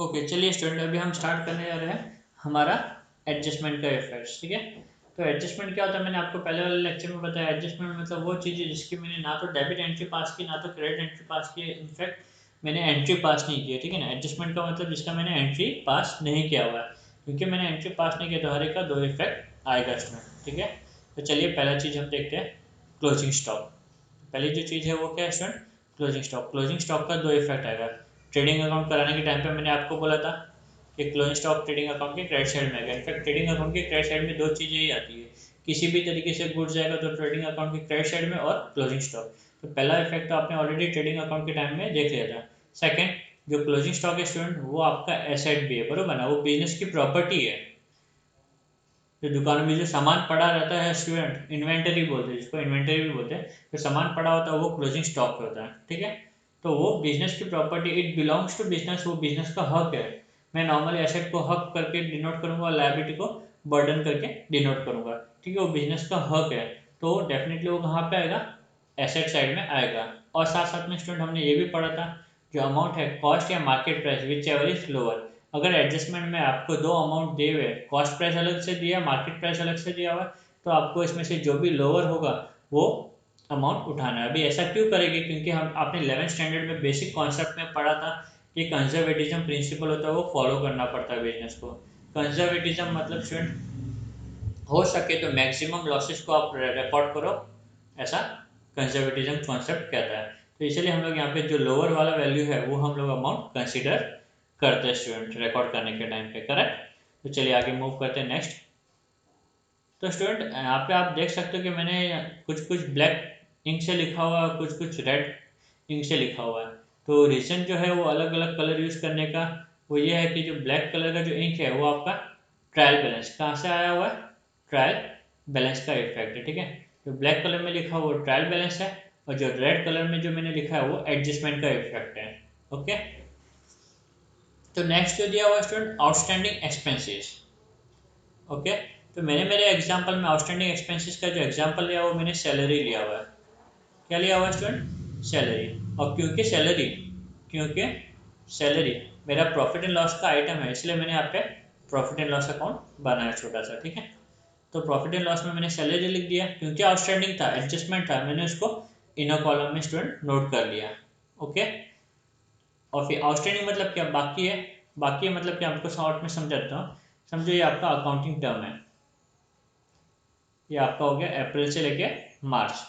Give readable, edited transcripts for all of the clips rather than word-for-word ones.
Okay, चलिए student, अभी हम स्टार्ट करने जा रहे हैं हमारा एडजस्टमेंट का इफेक्ट्स। ठीक है, तो एडजस्टमेंट क्या होता है, मैंने आपको पहले वाले लेक्चर में बताया। एडजस्टमेंट मतलब वो चीज़ है जिसकी मैंने ना तो डेबिट एंट्री पास की, ना तो क्रेडिट एंट्री पास की। इनफैक्ट मैंने एंट्री पास नहीं की है। ठीक है ना, एडजस्टमेंट का मतलब जिसका मैंने एंट्री पास नहीं किया हुआ है। क्योंकि मैंने एंट्री पास नहीं किया तो हर एक का दो इफेक्ट आएगा स्टूडेंट। ठीक है, तो चलिए पहला चीज़ हम देखते हैं, क्लोजिंग स्टॉक। पहली जो चीज़ है वो क्या है student, closing stock. Closing stock का दो इफेक्ट आएगा। ट्रेडिंग अकाउंट कराने के टाइम पे मैंने आपको बोला था कि क्लोजिंग स्टॉक ट्रेडिंग अकाउंट के क्रेडिट साइड में आएगा। इनफैक्ट ट्रेडिंग अकाउंट के क्रेडिट साइड में दो चीज़ें ही आती है, किसी भी तरीके से गुड्स जाएगा तो ट्रेडिंग अकाउंट के क्रेडिट साइड में और क्लोजिंग स्टॉक। तो पहला इफेक्ट तो आपने ऑलरेडी ट्रेडिंग अकाउंट के टाइम में देख लिया था। सेकेंड, जो क्लोजिंग स्टॉक है स्टूडेंट, वो आपका एसेट भी है, बरोबर ना, वो बिजनेस की प्रॉपर्टी है। जो दुकानों में जो सामान पड़ा रहता है स्टूडेंट, इन्वेंटरी बोलते हैं जिसको, इन्वेंटरी भी बोलते हैं। जो सामान पड़ा होता है वो क्लोजिंग स्टॉक होता है। ठीक है, तो वो बिजनेस की property, it belongs to business, वो बिजनेस का हक है। मैं नॉर्मली एसेट को हक करके डिनोट करूंगा और लायबिलिटी को बर्डन करके डिनोट करूंगा। ठीक है, वो बिजनेस का हक है, तो डेफिनेटली वो कहाँ पे आएगा, एसेट साइड में आएगा। और साथ साथ में स्टूडेंट हमने ये भी पढ़ा था, जो अमाउंट है कॉस्ट या market price which ever is lower. अगर एडजस्टमेंट में आपको दो अमाउंट दिए हुए, कॉस्ट प्राइस अलग से दिया, मार्केट प्राइस अलग से दिया हुआ, तो आपको इसमें से जो भी लोअर होगा वो अमाउंट उठाना है। अभी ऐसा क्यों करेंगे, क्योंकि हम आपने 11th स्टैंडर्ड में बेसिक कॉन्सेप्ट में पढ़ा था कि कंजर्वेटिज्म प्रिंसिपल होता है, वो फॉलो करना पड़ता है बिजनेस को। कंजर्वेटिज्म मतलब स्टूडेंट, हो सके तो मैक्सिमम लॉसेस को आप रिकॉर्ड करो, ऐसा कंजर्वेटिज्म कॉन्सेप्ट कहता है। तो इसलिए हम लोग यहाँ पे जो लोअर वाला वैल्यू है वो हम लोग अमाउंट कंसिडर करते हैं स्टूडेंट रिकॉर्ड करने के टाइम पे, करेक्ट। तो चलिए आगे मूव करते हैं नेक्स्ट। तो स्टूडेंट यहाँ पे आप देख सकते हो कि मैंने कुछ कुछ ब्लैक इंक से लिखा हुआ है, कुछ कुछ रेड इंक से लिखा हुआ है। तो रीज़न जो है वो अलग अलग कलर यूज़ करने का, वो ये है कि जो ब्लैक कलर का जो इंक है वो आपका ट्रायल बैलेंस कहाँ से आया हुआ है, ट्रायल बैलेंस का इफेक्ट है। ठीक है, जो ब्लैक कलर में लिखा हुआ वो ट्रायल बैलेंस है, और जो रेड कलर में जो मैंने लिखा है वो एडजस्टमेंट का इफेक्ट है। ओके, तो नेक्स्ट जो दिया हुआ स्टूडेंट, आउटस्टैंडिंग एक्सपेंसेस। ओके, तो मैंने मेरे एग्जांपल में आउटस्टैंडिंग एक्सपेंसेस का जो एग्जांपल लिया वो मैंने सैलरी लिया हुआ है। क्या लिया हुआ है स्टूडेंट, सैलरी। और क्योंकि सैलरी मेरा प्रॉफिट एंड लॉस का आइटम है, इसलिए मैंने यहाँ पे प्रॉफिट एंड लॉस अकाउंट बनाया छोटा सा। ठीक है, तो प्रॉफिट एंड लॉस में मैंने सैलरी लिख दिया, क्योंकि आउटस्टैंडिंग था, एडजस्टमेंट था, मैंने उसको इनर कॉलम में स्टूडेंट नोट कर लिया। ओके, और फिर आउटस्टैंडिंग मतलब क्या, बाकी है। बाकी है मतलब क्या, आपको शॉर्ट में समझाता हूँ। समझो ये आपका अकाउंटिंग टर्म है, ये आपका हो गया अप्रैल से लेके मार्च,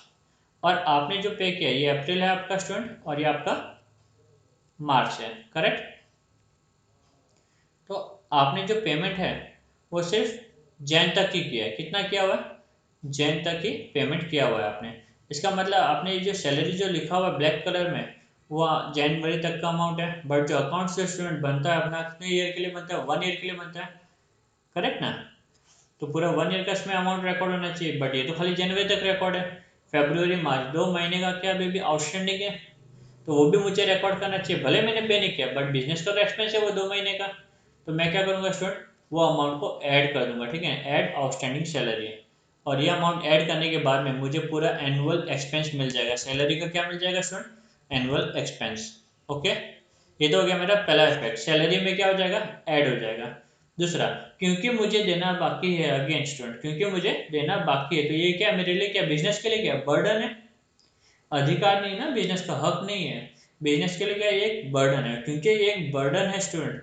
और आपने जो पे किया ये अप्रैल है आपका स्टूडेंट, और ये आपका मार्च है, करेक्ट। तो आपने जो पेमेंट है वो सिर्फ जैन तक ही किया है। कितना किया हुआ है, जैन तक ही पेमेंट किया हुआ है आपने। इसका मतलब आपने जो सैलरी जो लिखा हुआ है ब्लैक कलर में, वो जनवरी तक का अमाउंट है। बट जो अकाउंट से स्टूडेंट बनता है अपना, कितने ईयर के लिए बनता है, 1 ईयर के लिए बनता है, करेक्ट ना। तो पूरा 1 ईयर का इसमें अमाउंट रिकॉर्ड होना चाहिए, बट ये तो खाली जनवरी तक रिकॉर्ड है। फेब्रुवरी मार्च 2 महीने का क्या बेबी आउटस्टैंडिंग है, तो वो भी मुझे रिकॉर्ड करना चाहिए, भले मैंने पे नहीं किया, बट बिजनेस का तो एक्सपेंस है वो 2 महीने का। तो मैं क्या करूँगा स्टूडेंट, वो अमाउंट को ऐड कर दूंगा। ठीक है, ऐड आउटस्टैंडिंग सैलरी, और ये अमाउंट ऐड करने के बाद में मुझे पूरा एनुअल एक्सपेंस मिल जाएगा। सैलरी का क्या मिल जाएगा स्टूडेंट, एनुअल एक्सपेंस। ओके, ये तो हो गया मेरा पहला एस्पेक्ट, सैलरी में क्या हो जाएगा, ऐड हो जाएगा। दूसरा, क्योंकि मुझे देना बाकी है, अगेन स्टूडेंट क्योंकि मुझे देना बाकी है, तो ये क्या मेरे लिए, क्या बिजनेस के लिए क्या बर्डन है, अधिकार नहीं ना, बिजनेस का हक नहीं है। बिजनेस के लिए क्या ये एक बर्डन है, क्योंकि ये एक बर्डन है स्टूडेंट,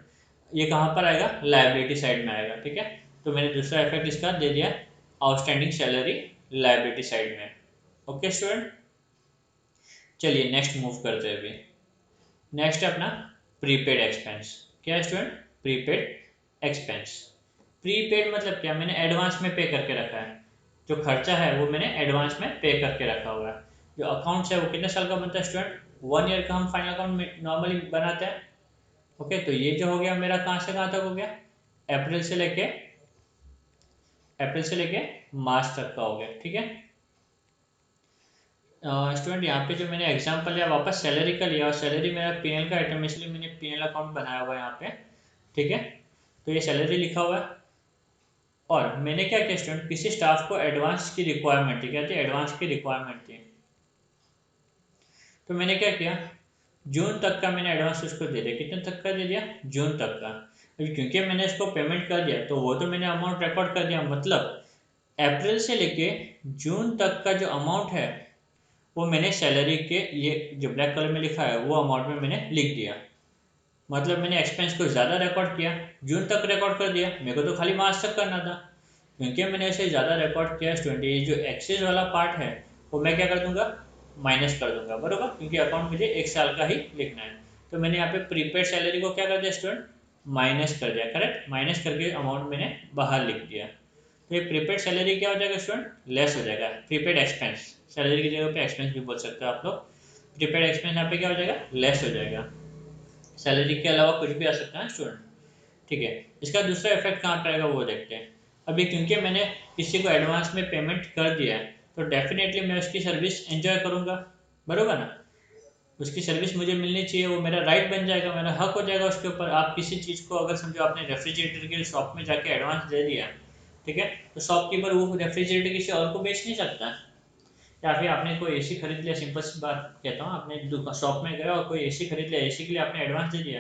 ये कहाँ पर आएगा, लाइबिलिटी साइड में आएगा। ठीक है, तो मैंने दूसरा इफेक्ट इसका दे दिया, आउटस्टैंडिंग सैलरी लाइबिलिटी साइड में। ओके स्टूडेंट, चलिए नेक्स्ट मूव करते हैं। अभी नेक्स्ट है अपना प्रीपेड एक्सपेंस। क्या है स्टूडेंट, प्रीपेड एक्सपेंस। प्रीपेड मतलब क्या, मैंने एडवांस में पे करके रखा है, जो खर्चा है वो मैंने एडवांस में पे करके रखा हुआ है। जो अकाउंट्स है वो कितने साल का बनता है स्टूडेंट, 1 ईयर का हम फाइनल अकाउंट नॉर्मली बनाते हैं। ओके, तो ये जो हो गया मेरा कहाँ से कहाँ तक हो गया, अप्रैल से लेके मार्च तक का हो गया। ठीक है स्टूडेंट, यहाँ पे जो मैंने एग्जांपल लिया वापस सैलरी का लिया, और सैलरी मेरा पीएल का आइटम, इसलिए मैंने पीएल अकाउंट बनाया हुआ है यहाँ पे। ठीक है, तो ये सैलरी लिखा हुआ है, और मैंने क्या किया स्टूडेंट, किसी स्टाफ को एडवांस की रिक्वायरमेंट थी, क्या थी, एडवांस की रिक्वायरमेंट थी। तो मैंने क्या किया, जून तक का मैंने एडवांस उसको दे दिया। कितने तक का दे दिया? जून तक का। अभी क्योंकि मैंने इसको पेमेंट कर दिया तो वो तो मैंने अमाउंट रिकॉर्ड कर दिया, मतलब अप्रैल से लेके जून तक का जो अमाउंट है वो मैंने सैलरी के, ये जो ब्लैक कलर में लिखा है वो अमाउंट में मैंने लिख दिया। मतलब मैंने एक्सपेंस को ज़्यादा रिकॉर्ड किया, जून तक रिकॉर्ड कर दिया, मेरे को तो खाली मार्च तक करना था। क्योंकि मैंने इसे ज़्यादा रिकॉर्ड किया स्टूडेंट, ये जो एक्सेस वाला पार्ट है वो मैं क्या कर दूंगा? माइनस कर दूंगा, बरोबर, क्योंकि अकाउंट मुझे 1 साल का ही लिखना है। तो मैंने यहाँ पे प्रीपेड सैलरी को क्या कर दिया स्टूडेंट? माइनस कर दिया, करेक्ट। माइनस करके अमाउंट मैंने बाहर लिख दिया। तो ये प्रीपेड सैलरी क्या हो जाएगा स्टूडेंट? लेस हो जाएगा। प्रीपेड एक्सपेंस, सैलरी की जगह पे एक्सपेंस भी बोल सकते हो आप लोग। प्रीपेड एक्सपेंस यहाँ पे क्या हो जाएगा? लेस हो जाएगा। सैलरी के अलावा कुछ भी आ सकता है स्टूडेंट, ठीक है। इसका दूसरा इफेक्ट कहाँ पे आएगा वो देखते हैं। अभी क्योंकि मैंने किसी को एडवांस में पेमेंट कर दिया है तो डेफिनेटली मैं उसकी सर्विस एंजॉय करूँगा, बरोबर ना। उसकी सर्विस मुझे मिलनी चाहिए, वो मेरा राइट बन जाएगा, मेरा हक हो जाएगा उसके ऊपर। आप किसी चीज़ को अगर समझो आपने रेफ्रिजरेटर के शॉप में जाके एडवांस दे दिया, ठीक है, तो शॉपकीपर वो रेफ्रिजरेटर किसी और को बेच नहीं सकता। या फिर आपने कोई एसी खरीद लिया, सिंपल सी बात कहता हूँ, आपने शॉप में गए और कोई एसी खरीद लिया, एसी के लिए आपने एडवांस दे दिया,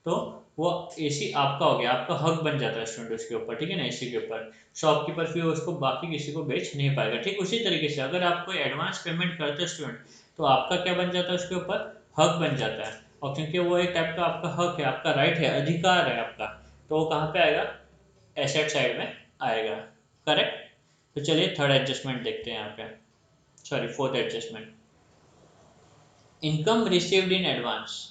तो वो एसी आपका हो गया, आपका हक बन जाता है स्टूडेंट उसके ऊपर, ठीक है ना, एसी के ऊपर। शॉपकीपर फिर उसको बाकी किसी को बेच नहीं पाएगा। ठीक उसी तरीके से अगर आप कोई एडवांस पेमेंट करते हैं स्टूडेंट, तो आपका क्या बन जाता है उसके ऊपर? हक बन जाता है। और क्योंकि वो एक टाइप का आपका हक है, आपका राइट है, अधिकार है आपका, तो वो कहाँ पे आएगा? एसेट साइड में आएगा, करेक्ट। तो चलिए थर्ड एडजस्टमेंट देखते हैं यहाँ पे, sorry fourth adjustment, income received in advance.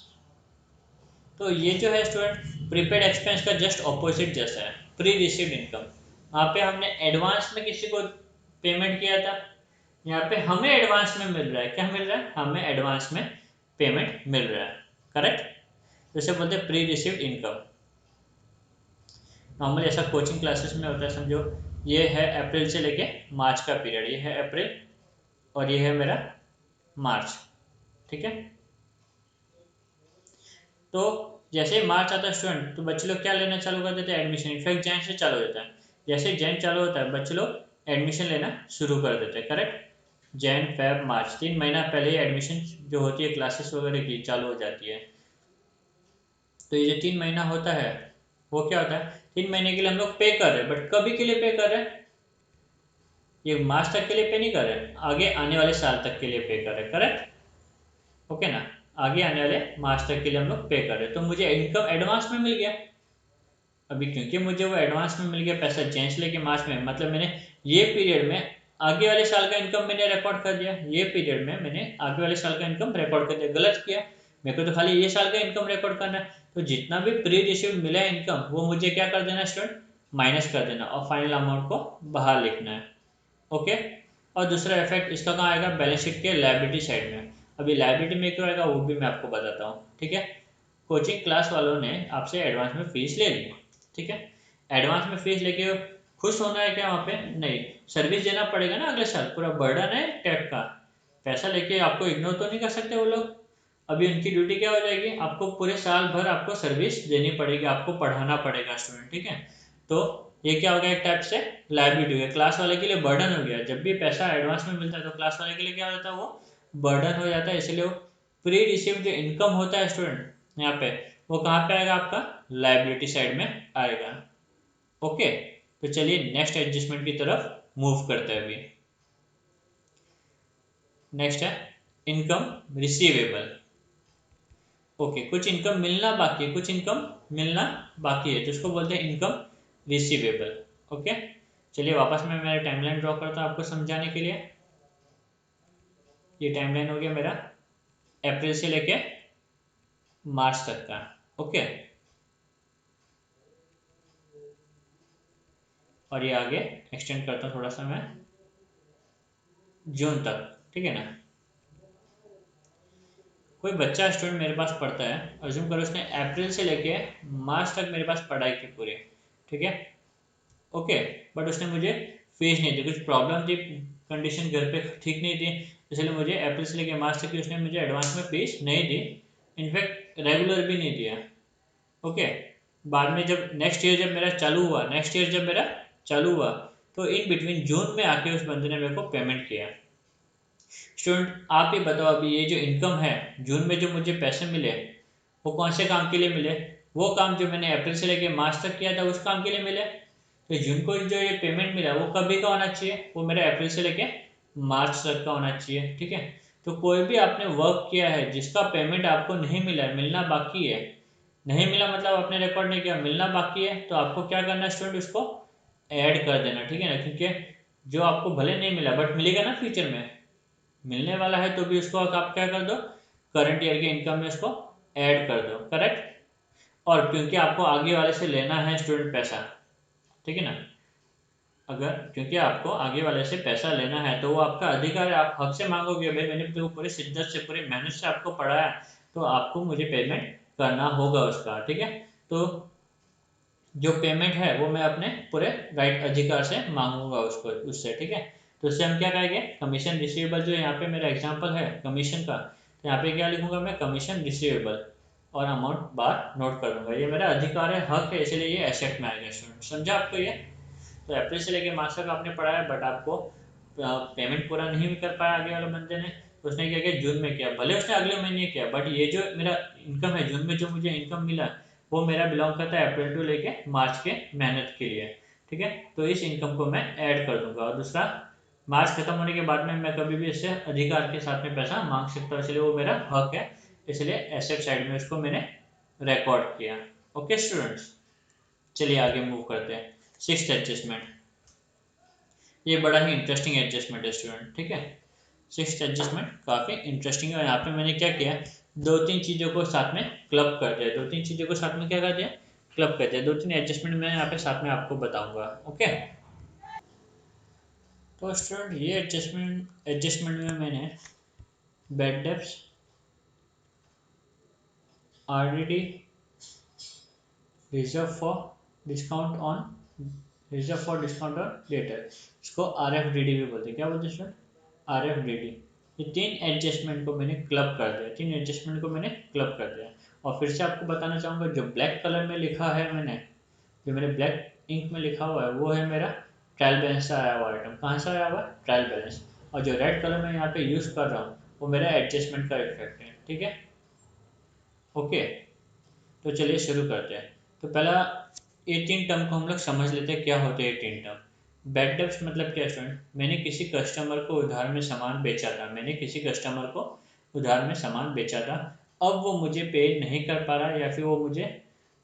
तो ये जो है स्टूडेंट प्रीपेड एक्सपेंस का जस्ट ऑपोजिट जैसा है, प्री रिसीव्ड इनकम। वहाँ पे हमने एडवांस में किसी को पेमेंट किया था, यहाँ पे हमें एडवांस में मिल रहा है। क्या मिल रहा है? हमें एडवांस में पेमेंट मिल रहा है, करेक्ट। जैसे बोलते हैं प्री रिसीव्ड इनकम। नॉर्मली ऐसा कोचिंग क्लासेस में होता है, समझो ये है अप्रैल से लेके मार्च का पीरियड, ये है अप्रैल और ये है मेरा मार्च, ठीक है। तो जैसे ही मार्च आता है स्टूडेंट, तो बच्चे लोग क्या लेना चालू कर देते हैं? एडमिशन। इनफैक्ट जैन से चालू होता है, जैसे जैन चालू होता है बच्चे लोग एडमिशन लेना शुरू कर देते हैं, करेक्ट। जैन फेब मार्च 3 महीना पहले ही एडमिशन जो होती है क्लासेस वगैरह की चालू हो जाती है। तो ये जो 3 महीना होता है वो क्या होता है? 3 महीने के लिए हम लोग पे कर रहे हैं, बट कभी के लिए पे कर रहे हैं? ये मार्च तक के लिए पे नहीं कर रहे, आगे आने वाले साल तक के लिए पे कर रहे, करेक्ट। ओके ना, आगे आने वाले मार्च तक के लिए हम लोग पे कर रहे। तो मुझे इनकम एडवांस में मिल गया। अभी क्योंकि मुझे वो एडवांस में मिल गया पैसा चेंज लेके मार्च में, मतलब मैंने ये पीरियड में आगे वाले साल का इनकम मैंने रिकॉर्ड कर दिया। ये पीरियड में मैंने आगे वाले साल का इनकम रिकॉर्ड कर दिया। गलत किया, मेरे को तो खाली ये साल का इनकम रिकॉर्ड करना है। तो जितना भी प्री रिसीव्ड मिला है इनकम वो मुझे क्या कर देना स्टूडेंट? माइनस कर देना और फाइनल अमाउंट को बाहर लिखना है, ओके। और दूसरा इफेक्ट इसका कहाँ आएगा? बैलेंस शीट के लायबिलिटी साइड में। अभी लायबिलिटी में क्यों आएगा वो भी मैं आपको बताता हूँ, ठीक है। कोचिंग क्लास वालों ने आपसे एडवांस में फीस ले ली, ठीक है। एडवांस में फीस लेके खुश होना है क्या? वहाँ पे नहीं, सर्विस देना पड़ेगा ना अगले साल, पूरा बर्डन है टैप का। पैसा लेके आपको इग्नोर तो नहीं कर सकते वो लोग। अभी उनकी ड्यूटी क्या हो जाएगी? आपको पूरे साल भर आपको सर्विस देनी पड़ेगी, आपको पढ़ाना पड़ेगा स्टूडेंट, ठीक है। तो ये क्या हो गया? एक टाइप से लायबिलिटी हो गया, क्लास वाले के लिए बर्डन हो गया। जब भी पैसा एडवांस में मिलता है तो क्लास वाले के लिए क्या हो जाता है? वो बर्डन हो जाता है। इसलिए वो प्री रिसीव जो इनकम होता है स्टूडेंट यहाँ पे, वो कहाँ पे आएगा? आपका लायबिलिटी साइड में आएगा, ओके। तो चलिए नेक्स्ट एडजस्टमेंट की तरफ मूव करते हैं। अभी नेक्स्ट है इनकम रिसीवेबल। ओके, कुछ इनकम मिलना बाकी है, कुछ इनकम मिलना बाकी है, तो उसको बोलते हैं इनकम रिसीवेबल, ओके। चलिए वापस मैं मेरा टाइमलाइन ड्रॉ करता हूँ आपको समझाने के लिए। ये टाइमलाइन हो गया मेरा अप्रैल से लेके मार्च तक का, ओके। और ये आगे एक्सटेंड करता हूँ थोड़ा सा मैं जून तक, ठीक है ना। कोई बच्चा स्टूडेंट मेरे पास पढ़ता है, अज्यूम करो उसने अप्रैल से लेके मार्च तक मेरे पास पढ़ाई की पूरी, ठीक है, ओके। बट उसने मुझे फीस नहीं दी, कुछ प्रॉब्लम थी, कंडीशन घर पे ठीक नहीं थी, इसलिए मुझे अप्रैल से लेके मार्च तक की उसने मुझे एडवांस में फीस नहीं दी, इनफैक्ट रेगुलर भी नहीं दिया, ओके। बाद में जब नेक्स्ट ईयर जब मेरा चालू हुआ, नेक्स्ट ईयर जब मेरा चालू हुआ, तो इन बिटवीन जून में आके उस बंदे ने मेरे को पेमेंट किया, स्टूडेंट आप ही बताओ, अभी ये जो इनकम है जून में जो मुझे पैसे मिले वो कौन से काम के लिए मिले? वो काम जो मैंने अप्रैल से लेके मार्च तक किया था उस काम के लिए मिले। तो जून को जो ये पेमेंट मिला वो कभी का होना चाहिए? वो मेरा अप्रैल से लेके मार्च तक का होना चाहिए। ठीक है, तो कोई भी आपने वर्क किया है जिसका पेमेंट आपको नहीं मिला है, मिलना बाकी है, नहीं मिला मतलब आपने रिकॉर्ड नहीं किया, मिलना बाकी है, तो आपको क्या करना है स्टूडेंट, उसको ऐड कर देना। ठीक है ना, क्योंकि जो आपको भले नहीं मिला बट मिलेगा ना फ्यूचर में, मिलने वाला है, तो भी उसको आप क्या कर दो, करंट ईयर के इनकम में उसको ऐड कर दो। करेक्ट। और क्योंकि आपको आगे वाले से लेना है स्टूडेंट पैसा, ठीक है ना, अगर क्योंकि आपको आगे वाले से पैसा लेना है तो वो आपका अधिकार है, आप हक से मांगोगे, भाई मैंने तो पूरे शिद्दत से पूरी मेहनत से आपको पढ़ाया तो आपको मुझे पेमेंट करना होगा उसका। ठीक है, तो जो पेमेंट है वो मैं अपने पूरे राइट अधिकार से मांगूंगा उसको उससे। ठीक है, तो उससे हम क्या कहेंगे, कमीशन रिसीवेबल। जो यहाँ पे मेरा एग्जांपल है कमीशन का, तो यहाँ पे क्या लिखूंगा मैं, कमीशन रिसीवेबल, और अमाउंट बार नोट कर दूंगा। ये मेरा अधिकार है, हक है, इसलिए ये एसेट में आएगा स्टूडेंट। समझा आपको ये? तो अप्रैल से लेके मार्च तक आपने पढ़ा है बट आपको पेमेंट पूरा नहीं भी कर पाया आगे वाले बंदे ने, तो उसने क्या किया, जून में किया, भले उसने अगले महीने किया, बट ये जो मेरा इनकम है जून में जो मुझे इनकम मिला वो मेरा बिलोंग करता है अप्रैल टू लेके मार्च के मेहनत के लिए। ठीक है, तो इस इनकम को मैं ऐड कर दूंगा। और दूसरा, मार्च खत्म होने के बाद में मैं कभी भी इससे अधिकार के साथ में पैसा मांग सकता हूँ, इसलिए वो मेरा हक है, इसलिए एसेट साइड में उसको मैंने रिकॉर्ड किया। ओके स्टूडेंट्स, चलिए आगे मूव करते हैं। सिक्स्थ एडजस्टमेंट, ये बड़ा ही इंटरेस्टिंग एडजस्टमेंट है स्टूडेंट। ठीक है, सिक्स्थ एडजस्टमेंट काफ़ी इंटरेस्टिंग है। यहाँ पे मैंने क्या किया, दो तीन चीज़ों को साथ में क्लब कर दिया, दो तीन चीज़ों को साथ में क्या कर दिया, क्लब कर दिया। दो तीन एडजस्टमेंट मैं यहाँ पे साथ में आपको बताऊंगा। ओके, तो स्टूडेंट ये एडजस्टमेंट एडजस्टमेंट में मैंने bad debts, RDD, reserve for discount on reserve for discount on debtor, इसको आरएफडीडी भी बोलते हैं। क्या बोलते हैं स्टूडेंट? आरएफडीडी। ये तीन एडजस्टमेंट को मैंने क्लब कर दिया, तीन एडजस्टमेंट को मैंने क्लब कर दिया। और फिर से आपको बताना चाहूँगा, जो ब्लैक कलर में लिखा है मैंने, जो मेरे ब्लैक इंक में लिखा हुआ है वो है मेरा ट्रायल बैलेंस से आया हुआ आइटम। कहाँ से आया हुआ है? Trial balance. और जो रेड कलर में यहाँ पे यूज़ कर रहा हूँ वो मेरा एडजस्टमेंट का इफेक्ट है। ठीक है, ओके, तो चलिए शुरू करते हैं। तो पहला, ये तीन टर्म को हम लोग समझ लेते हैं क्या होते हैं ये तीन टर्म। बैड डेब्ट्स मतलब क्या स्टूडेंट? मैंने किसी कस्टमर को उधार में सामान बेचा था, मैंने किसी कस्टमर को उधार में सामान बेचा था, अब वो मुझे पे नहीं कर पा रहा, या फिर वो मुझे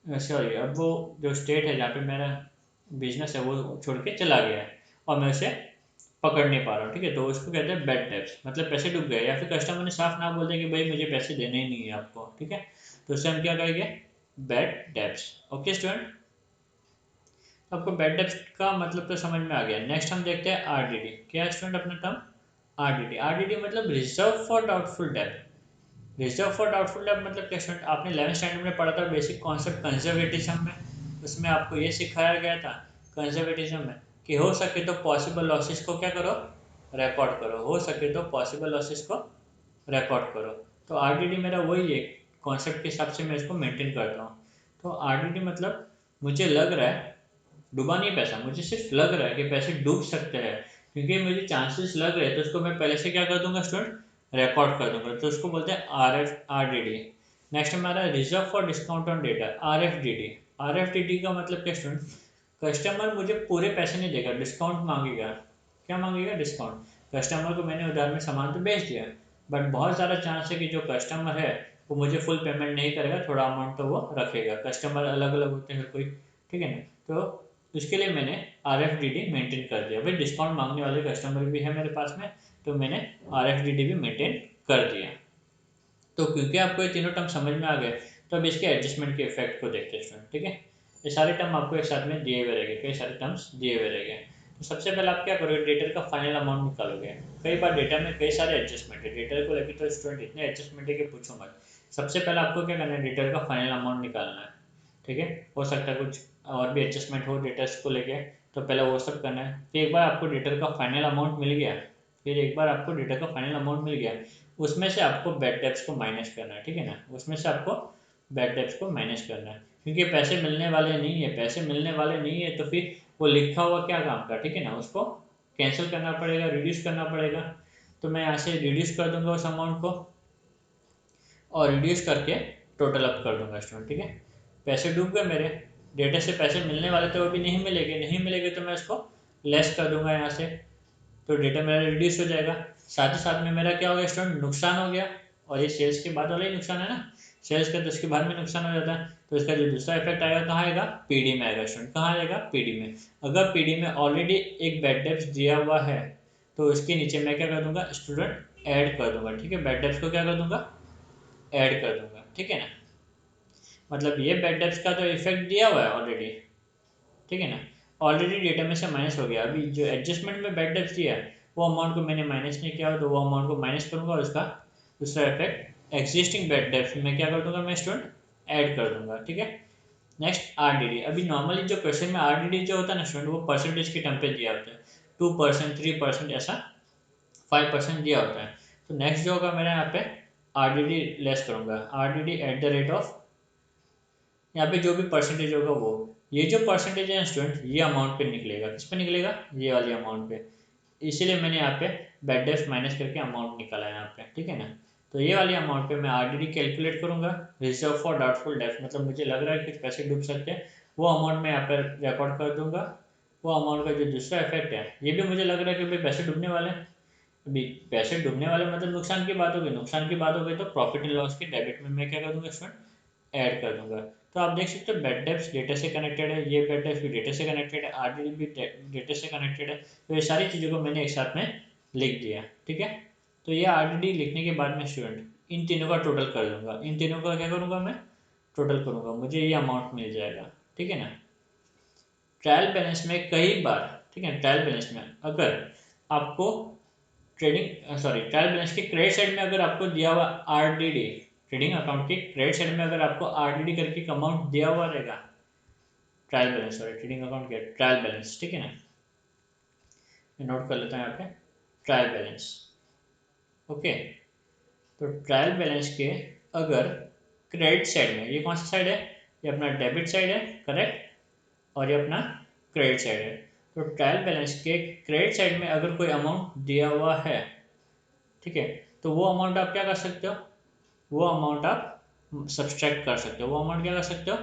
सॉरी, अब वो जो स्टेट है जहाँ पे मेरा बिजनेस है वो छोड़ के चला गया है और मैं उसे पकड़ नहीं पा रहा हूँ। ठीक है, तो उसको कहते हैं बैड डेब्ट्स, मतलब पैसे डूब गए, या फिर कस्टमर ने साफ ना बोल दिया कि भाई मुझे पैसे देने ही नहीं है आपको। ठीक है, तो उससे हम क्या कहेंगे, बैड डेब्ट्स। ओके स्टूडेंट, आपको बैड डेब्ट्स का मतलब तो समझ में आ गया। नेक्स्ट हम देखते हैं आरडीडी। क्या है स्टूडेंट अपना टर्म? आरडीडी। आरडीडी मतलब रिजर्व फॉर डाउटफुल डेब्ट। रिजर्व फॉर डाउटफुल डेब्ट मतलब क्या स्टूडेंट? आपने 11th स्टैंडर्ड में पढ़ा था बेसिक कॉन्सेप्ट कंजर्वेटिज्म में, उसमें आपको ये सिखाया गया था कंजर्वेटिज्म में कि हो सके तो पॉसिबल लॉसेस को क्या करो, रिकॉर्ड करो, हो सके तो पॉसिबल लॉसेस को रिकॉर्ड करो। तो आरडीडी मेरा वही है, कॉन्सेप्ट के हिसाब से मैं इसको मेंटेन करता हूँ। तो आरडीडी मतलब मुझे लग रहा है, डूबा नहीं पैसा, मुझे सिर्फ लग रहा है कि पैसे डूब सकते हैं, क्योंकि मुझे चांसेस लग रहे हैं, तो उसको मैं पहले से क्या कर दूंगा स्टूडेंट, रिकॉर्ड कर दूंगा। तो उसको बोलते हैं आरडीडी। नेक्स्ट हमारा reserve for discount on data, RFDD. RFDD का मतलब क्या स्टूडेंट? कस्टमर मुझे पूरे पैसे नहीं देगा, डिस्काउंट मांगेगा। क्या मांगेगा? डिस्काउंट। कस्टमर को मैंने उधार में सामान तो बेच दिया, बट बहुत ज़्यादा चांस है कि जो कस्टमर है वो मुझे फुल पेमेंट नहीं करेगा, थोड़ा अमाउंट तो वो रखेगा। कस्टमर अलग अलग होते हैं कोई, ठीक है ना, तो उसके लिए मैंने आरएफडीडी मेंटेन कर दिया। भाई डिस्काउंट मांगने वाले कस्टमर भी है मेरे पास में, तो मैंने आरएफडीडी भी मेंटेन कर दिया। तो क्योंकि आपको ये तीनों टर्म समझ में आ गए, तो अब इसके एडजस्टमेंट के इफेक्ट को देखते हैं स्टूडेंट। ठीक है, ये सारे टर्म आपको एक साथ में दिए हुए रहेंगे, कई सारे टर्म्स दिए हुए रहेंगे। तो सबसे पहले आप क्या करोगे, डेटर का फाइनल अमाउंट निकालोगे। कई बार डेटा में कई सारे एडजस्टमेंट है, डेटर को लेकर तो स्टूडेंट इतने एडजस्टमेंट है कि पूछो मत। सबसे पहले आपको क्या करना है, डेटर का फाइनल अमाउंट निकालना है। ठीक है, हो सकता है कुछ और भी एडजस्टमेंट हो डेटर्स को लेके, तो पहले वो सब करना है। फिर एक बार आपको डेटर का फाइनल अमाउंट मिल गया, फिर एक बार आपको डेटर का फाइनल अमाउंट मिल गया, उसमें से आपको बैड डेब्ट्स को माइनस करना है। ठीक है ना, उसमें से आपको बैड डेब्ट्स को माइनस करना है, क्योंकि पैसे मिलने वाले नहीं है, पैसे मिलने वाले नहीं है तो फिर वो लिखा हुआ क्या काम का, ठीक है ना, उसको कैंसिल करना पड़ेगा, रिड्यूस करना पड़ेगा। तो मैं यहाँ से रिड्यूस कर दूंगा उस अमाउंट को और रिड्यूस करके टोटल अप कर दूंगा स्टूडेंट। ठीक है, पैसे डूब गए मेरे, डेटा से पैसे मिलने वाले थे वो भी नहीं मिलेंगे तो मैं इसको लेस कर दूंगा यहाँ से, तो डेटा मेरा रिड्यूस हो जाएगा। साथ ही साथ में मेरा क्या हो गया स्टूडेंट, नुकसान हो गया। और ये सेल्स के बाद वाला ही नुकसान है ना, सेल्स का तो उसके बाद में नुकसान हो जाता है। तो इसका जो दूसरा इफेक्ट आएगा कहाँ आएगा, पीडी में आएगा स्टूडेंट। कहाँ आएगा, पीडी में। अगर पीडी में ऑलरेडी एक बैड डेब्ट्स दिया हुआ है तो उसके नीचे मैं क्या कर दूंगा स्टूडेंट, ऐड कर दूंगा। ठीक है, बैड डेब्ट्स को क्या कर दूंगा, ऐड कर दूंगा। ठीक है ना, मतलब ये बैड डेब्ट्स का तो इफेक्ट दिया हुआ है ऑलरेडी। ठीक है ना, ऑलरेडी डेटा में से माइनस हो गया। अभी जो एडजस्टमेंट में बैड डेब्ट्स दिया है वो अमाउंट को मैंने माइनस नहीं किया, तो वो अमाउंट को माइनस करूंगा और उसका दूसरा इफेक्ट एग्जिस्टिंग बैड डेब्ट्स में क्या कर दूंगा मैं स्टूडेंट, ऐड कर दूंगा। ठीक है, नेक्स्ट आरडीडी। अभी नॉर्मली जो क्वेश्चन में आरडीडी जो होता है ना स्टूडेंट, वो परसेंटेज के टर्म पे दिया होता है, 2%, 3%, ऐसा 5% दिया होता है। तो नेक्स्ट जो होगा मेरा यहाँ पे आरडीडी लेस करूंगा, RDD at the rate of, यहाँ पे जो भी परसेंटेज होगा वो, ये जो परसेंटेज है स्टूडेंट ये अमाउंट पे निकलेगा। किस पे निकलेगा, ये वाली अमाउंट पे। इसीलिए मैंने यहाँ पे बैड डेब्ट्स माइनस करके अमाउंट निकाला है यहाँ पे। ठीक है ना, तो ये वाली अमाउंट पे मैं आरडीडी कैलकुलेट करूंगा, रिजर्व फॉर डाउटफुल डेब्ट्स, मतलब मुझे लग रहा है कुछ पैसे डूब सकते हैं, वो अमाउंट मैं यहाँ पर रिकॉर्ड कर दूंगा। वो अमाउंट का जो दूसरा इफेक्ट है, ये भी मुझे लग रहा है कि भाई पैसे डूबने वाले हैं। अभी पैसे डूबने वाले मतलब नुकसान की बात होगी, नुकसान की बात होगी तो प्रॉफिट एंड लॉस के डेबिट में मैं क्या कर दूंगा स्टूडेंट, ऐड कर दूंगा। तो आप देख सकते हो बैड डेब्ट्स डेटा से कनेक्टेड है, ये बैड डेब्ट्स भी डेटा से कनेक्टेड है, आरडीडी भी डेटा से कनेक्टेड है। तो ये सारी चीज़ों को मैंने एक साथ में लिख दिया। ठीक है, तो ये आरडीडी लिखने के बाद में स्टूडेंट इन तीनों का टोटल कर दूंगा, इन तीनों का क्या करूंगा मैं, टोटल करूंगा, मुझे ये अमाउंट मिल जाएगा। ठीक है ना, ट्रायल बैलेंस में कई बार, ठीक है, ट्रायल बैलेंस में अगर आपको ट्रायल बैलेंस के क्रेडिट साइड में अगर आपको दिया हुआ आरडीडी, ट्रेडिंग अकाउंट के क्रेडिट साइड में अगर आपको आरडीडी करके अमाउंट दिया हुआ रहेगा, trial balance, sorry trading account के ट्रायल बैलेंस। ठीक है ना, मैं नोट कर लेता हूँ यहाँ पे ट्रायल बैलेंस। ओके, तो ट्रायल बैलेंस के अगर क्रेडिट साइड में, ये कौन सा साइड है, ये अपना डेबिट साइड है, करेक्ट, और ये अपना क्रेडिट साइड है। तो ट्रायल बैलेंस के क्रेडिट साइड में अगर कोई अमाउंट दिया हुआ है, ठीक है, तो वो अमाउंट आप क्या कर सकते हो, वो अमाउंट आप सब्सट्रैक्ट कर सकते हो, वो अमाउंट क्या कर सकते हो,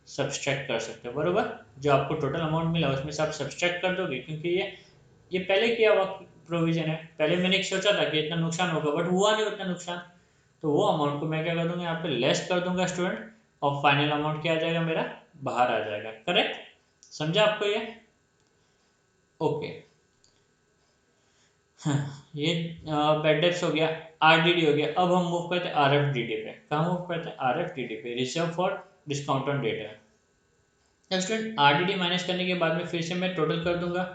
सब्सट्रैक्ट कर सकते हो। बरोबर, जो आपको टोटल अमाउंट मिला उसमें से आप सब्सट्रैक्ट कर दोगे, क्योंकि ये पहले किया हुआ प्रोविजन है। पहले मैंने सोचा था कि इतना नुकसान होगा बट हुआ नहीं उतना नुकसान, तो वो अमाउंट को मैं क्या कर दूंगा यहाँ पे लेस कर दूंगा स्टूडेंट, और फाइनल अमाउंट क्या आ जाएगा मेरा, बाहर आ जाएगा। करेक्ट, समझा आपको ये, ओके। हाँ, ये बैड डेब्ट्स हो गया, आरडीडी हो गया। अब हम मूव करते हैं आरएफडीडी पे। कहाँ मूव करते हैं, आरएफडीडी पे, reserve for discount on data. Student RDD minus करने के बाद में फिर से मैं टोटल कर दूंगा।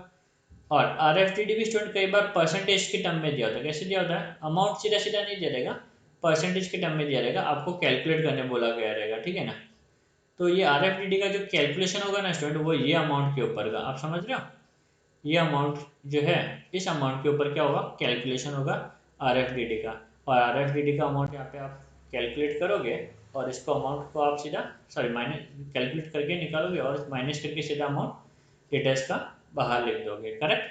और आरएफडीडी भी स्टूडेंट कई बार परसेंटेज के टर्म में दिया होता है। कैसे दिया होता है, अमाउंट सीधा सीधा नहीं दिया रहेगा, परसेंटेज के टर्म में दिया रहेगा, आपको कैलकुलेट करने बोला गया रहेगा। ठीक है ना, तो ये आरएफडीडी का जो कैलकुलेशन होगा ना स्टूडेंट, वो ये अमाउंट के ऊपर का, आप समझ रहे हो, ये अमाउंट जो है इस अमाउंट के ऊपर क्या होगा, कैलकुलेशन होगा आरएफडीडी का। और आरएफडीडी का अमाउंट यहाँ पे आप कैलकुलेट करोगे और इसको अमाउंट को आप सीधा, सॉरी माइनस कैलकुलेट करके निकालोगे और माइनस करके सीधा अमाउंट डेटा का बाहर लिख दोगे। करेक्ट,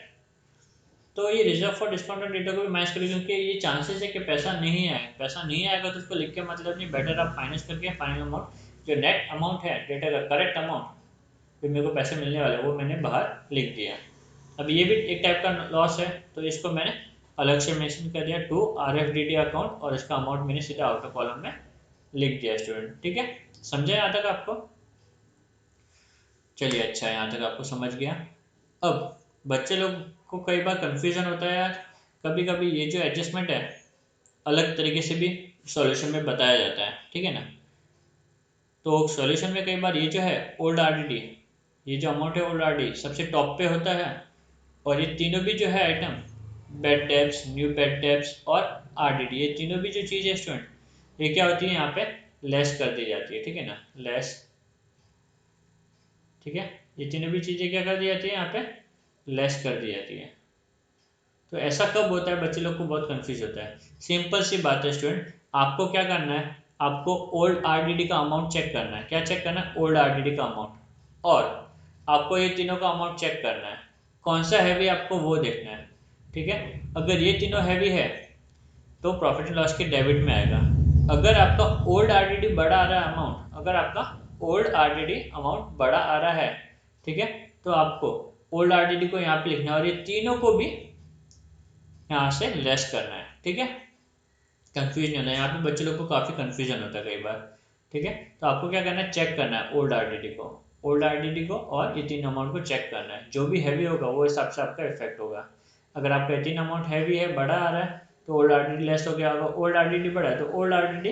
तो ये reserve for discount on data को भी माइनस करें, क्योंकि ये चांसेस है कि पैसा नहीं आए, पैसा नहीं आएगा तो उसको लिख के मतलब नहीं, बेटर आप माइनस करके फाइनल अमाउंट जो नेट अमाउंट है डेटा का, करेक्ट अमाउंट जो मेरे को पैसे मिलने वाले वो मैंने बाहर लिख दिया। अब ये भी एक टाइप का लॉस है, तो इसको मैंने अलग से मेंशन कर दिया टू आरएफडीडी अकाउंट, और इसका अमाउंट मैंने सीधा आउटर कॉलम में लिख दिया स्टूडेंट। ठीक है, समझे यहाँ तक आपको, चलिए अच्छा यहाँ तक आपको समझ गया। अब बच्चे लोग को कई बार कंफ्यूजन होता है यार, कभी कभी ये जो एडजस्टमेंट है अलग तरीके से भी सॉल्यूशन में बताया जाता है। ठीक है ना, तो सॉल्यूशन में कई बार ये जो है ओल्ड आरडीडी, ये जो अमाउंट है ओल्ड आरडी सबसे टॉप पे होता है, और ये तीनों भी जो है item, bed debts, new bad debts और आरडीडी, ये तीनों भी जो चीज़ है स्टूडेंट ये क्या होती है यहाँ पे लेस कर दी जाती है। ठीक है ना, लेस, ठीक है, ये तीनों भी चीज़ें क्या कर दी जाती है यहाँ पे, लेस कर दी जाती है। तो ऐसा कब होता है, बच्चे लोग को बहुत कंफ्यूज होता है। सिंपल सी बात है स्टूडेंट, आपको क्या करना है, आपको ओल्ड आरडीडी का अमाउंट चेक करना है। क्या चेक करना है, ओल्ड आरडीडी का अमाउंट, और आपको ये तीनों का अमाउंट चेक करना है, कौन सा हैवी आपको वो देखना है। ठीक है। अगर ये तीनों हैवी है तो प्रॉफिट एंड लॉस के डेबिट में आएगा। अगर आपका ओल्ड आरडीडी बड़ा आ रहा है अमाउंट, अगर आपका ओल्ड आरडीडी अमाउंट बड़ा आ रहा है, ठीक है, तो आपको ओल्ड आरडीडी को यहाँ पे लिखना है और ये तीनों को भी यहाँ से लेस करना है, ठीक है। कंफ्यूज नहीं होना, यहाँ पे बच्चे लोग को काफ़ी कंफ्यूजन होता है कई बार, ठीक है। तो आपको क्या करना है, चेक करना है ओल्ड आरडीडी को, ओल्ड आरडीडी को और ये तीन अमाउंट को चेक करना है। जो भी हैवी होगा वो हिसाब से आपका इफेक्ट होगा। अगर आपका ये तीन अमाउंट हैवी है, बड़ा आ रहा है, तो ओल्ड आरडीडी लेस हो गया होगा। ओल्ड आरडीडी बड़ा है तो ओल्ड आरडीडी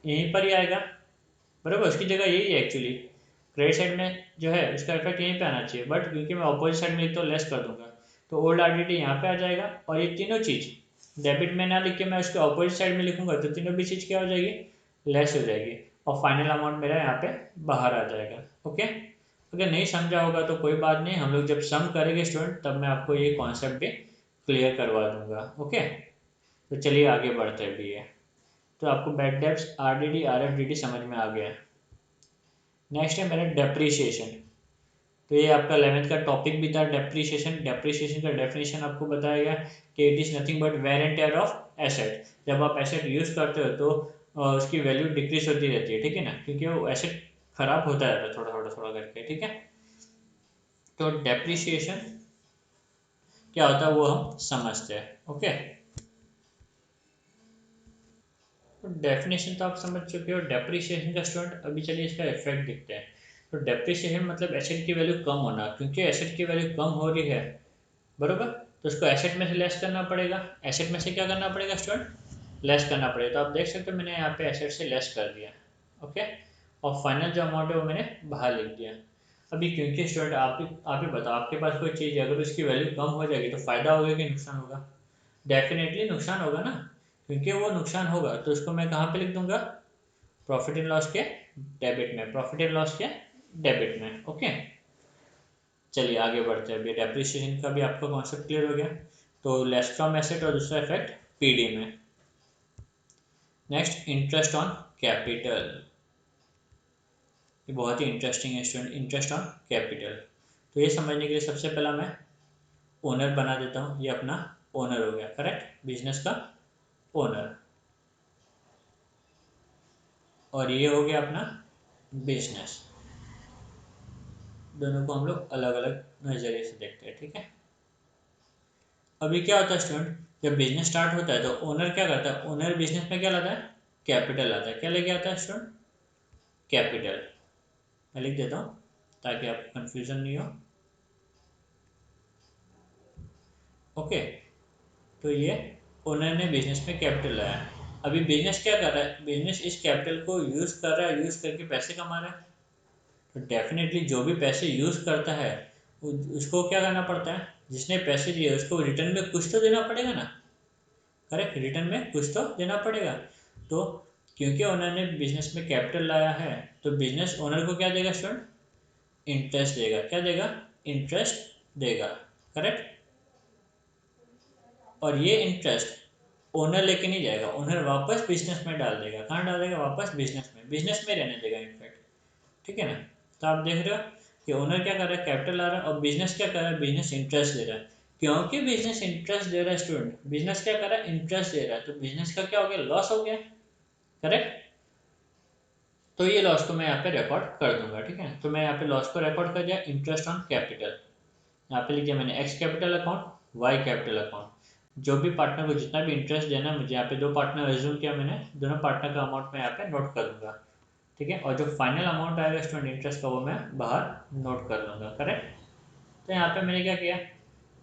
यहीं पर ही आएगा, बराबर, उसकी जगह यही है एक्चुअली। क्रेडिट साइड में जो है उसका इफेक्ट यहीं पे आना चाहिए, बट क्योंकि मैं अपोजिट साइड में लिख तो लेस कर दूंगा, तो ओल्ड आरडीडी यहाँ पे आ जाएगा और ये तीनों चीज़ डेबिट में ना लिख के मैं उसके अपोजिट साइड में लिखूंगा तो तीनों भी चीज़ क्या हो जाएगी, लेस हो जाएगी और फाइनल अमाउंट मेरा यहाँ पे बाहर आ जाएगा। ओके, अगर नहीं समझा होगा तो कोई बात नहीं, हम लोग जब सम करेंगे स्टूडेंट तब मैं आपको ये कॉन्सेप्ट भी क्लियर करवा दूंगा। ओके, तो चलिए आगे बढ़ते हैं भी ये। तो आपको बैड डेब्ट्स, आरडीडी, आरएफडीडी समझ में आ गया है। नेक्स्ट है मेरा डेप्रीशिएशन। तो ये आपका 11th का टॉपिक भी था डेप्रीशिएशन। डेप्रीशिएशन का डेफिनेशन आपको बताया गया कि it is nothing but wear and tear of asset. जब आप एसेट यूज़ करते हो तो उसकी वैल्यू डिक्रीज होती रहती है, ठीक है ना, क्योंकि वो एसेट खराब होता रहता है थोड़ा थोड़ा थोड़ा करके, ठीक है। तो डेप्रीशिएशन क्या होता है वो हम समझते हैं। ओके, तो डेफिनेशन तो आप समझ चुके हो डेप्रीशिएशन का स्टूडेंट। अभी चलिए इसका इफेक्ट देखते हैं। तो डेप्रीशिएशन मतलब एसेट की वैल्यू कम होना, क्योंकि एसेट की वैल्यू कम हो रही है, बरोबर, तो उसको एसेट में से लेस करना पड़ेगा। एसेट में से क्या करना पड़ेगा स्टूडेंट, लेस करना पड़ेगा। तो आप देख सकते हो मैंने यहाँ पे एसेट से लेस कर दिया, ओके, और फाइनल जो अमाउंट है वो मैंने बाहर लिख दिया। अभी क्योंकि स्टूडेंट आप ही बताओ, आपके पास कोई चीज़ है अगर उसकी वैल्यू कम हो जाएगी तो फ़ायदा होगा कि नुकसान होगा, डेफिनेटली नुकसान होगा ना, क्योंकि वो नुकसान होगा तो उसको मैं कहाँ पे लिख दूंगा, प्रॉफिट एंड लॉस के डेबिट में, प्रॉफिट एंड लॉस के डेबिट में। ओके, चलिए आगे बढ़ते हैं। अभी डेप्रिसिएशन का भी आपका कॉन्सेप्ट क्लियर हो गया। तो लेस फ्रॉम एसेट और दूसरा इफेक्ट पीडी में। नेक्स्ट इंटरेस्ट ऑन कैपिटल, ये बहुत ही इंटरेस्टिंग है स्टूडेंट, इंटरेस्ट ऑन कैपिटल। तो ये समझने के लिए सबसे पहला मैं ओनर बना देता हूँ। ये अपना ओनर हो गया, करेक्ट, बिजनेस का ओनर, और ये हो गया अपना बिजनेस। दोनों को हम लोग अलग अलग नज़रिए से देखते हैं, ठीक है। अभी क्या होता है स्टूडेंट, जब बिजनेस स्टार्ट होता है तो ओनर क्या करता है, ओनर बिजनेस में क्या लाता है, कैपिटल लाता है। क्या लेके आता है स्टूडेंट, कैपिटल। मैं लिख देता हूँ ताकि आपको कंफ्यूजन नहीं हो। ओके, तो ये ओनर ने बिजनेस में कैपिटल लाया। अभी बिजनेस क्या कर रहा है, बिजनेस इस कैपिटल को यूज़ कर रहा है, यूज़ करके पैसे कमा रहा है। तो डेफिनेटली जो भी पैसे यूज़ करता है उसको क्या करना पड़ता है, जिसने पैसे दिए उसको रिटर्न में कुछ तो देना पड़ेगा ना, करेक्ट, रिटर्न में कुछ तो देना पड़ेगा। तो क्योंकि ओनर ने बिजनेस में कैपिटल लाया है तो बिजनेस ओनर को क्या देगा स्टूडेंट, इंटरेस्ट देगा। क्या देगा, इंटरेस्ट देगा, करेक्ट। और ये इंटरेस्ट ओनर लेके नहीं जाएगा, ओनर वापस बिजनेस में डाल देगा। कहाँ डालेगा, वापस बिजनेस में, बिजनेस में रहने देगा इनफैक्ट, ठीक है ना। तो आप देख रहे हो कि ओनर क्या कर रहा है, कैपिटल ला रहा है, और बिजनेस क्या कर रहा है, बिजनेस इंटरेस्ट दे रहा है। क्योंकि बिजनेस इंटरेस्ट दे रहा है स्टूडेंट, बिजनेस क्या कर रहा है, इंटरेस्ट दे रहा है, तो बिजनेस का क्या हो गया, लॉस हो गया, करेक्ट। तो ये लॉस को मैं यहाँ पे रिकॉर्ड कर दूंगा, ठीक है। तो मैं यहाँ पे लॉस को रिकॉर्ड कर दिया, इंटरेस्ट ऑन कैपिटल। यहाँ पे लिख दिया मैंने X capital account, Y capital account. जो भी पार्टनर को जितना भी इंटरेस्ट देना है मुझे, यहाँ पे दो पार्टनर एज्यूम किया मैंने, दोनों पार्टनर का अमाउंट मैं यहाँ पे नोट कर दूंगा, ठीक है। और जो फाइनल अमाउंट आएगा स्टूडेंट इंटरेस्ट का वो मैं बाहर नोट कर लूँगा, करेक्ट। तो यहाँ पे मैंने क्या किया,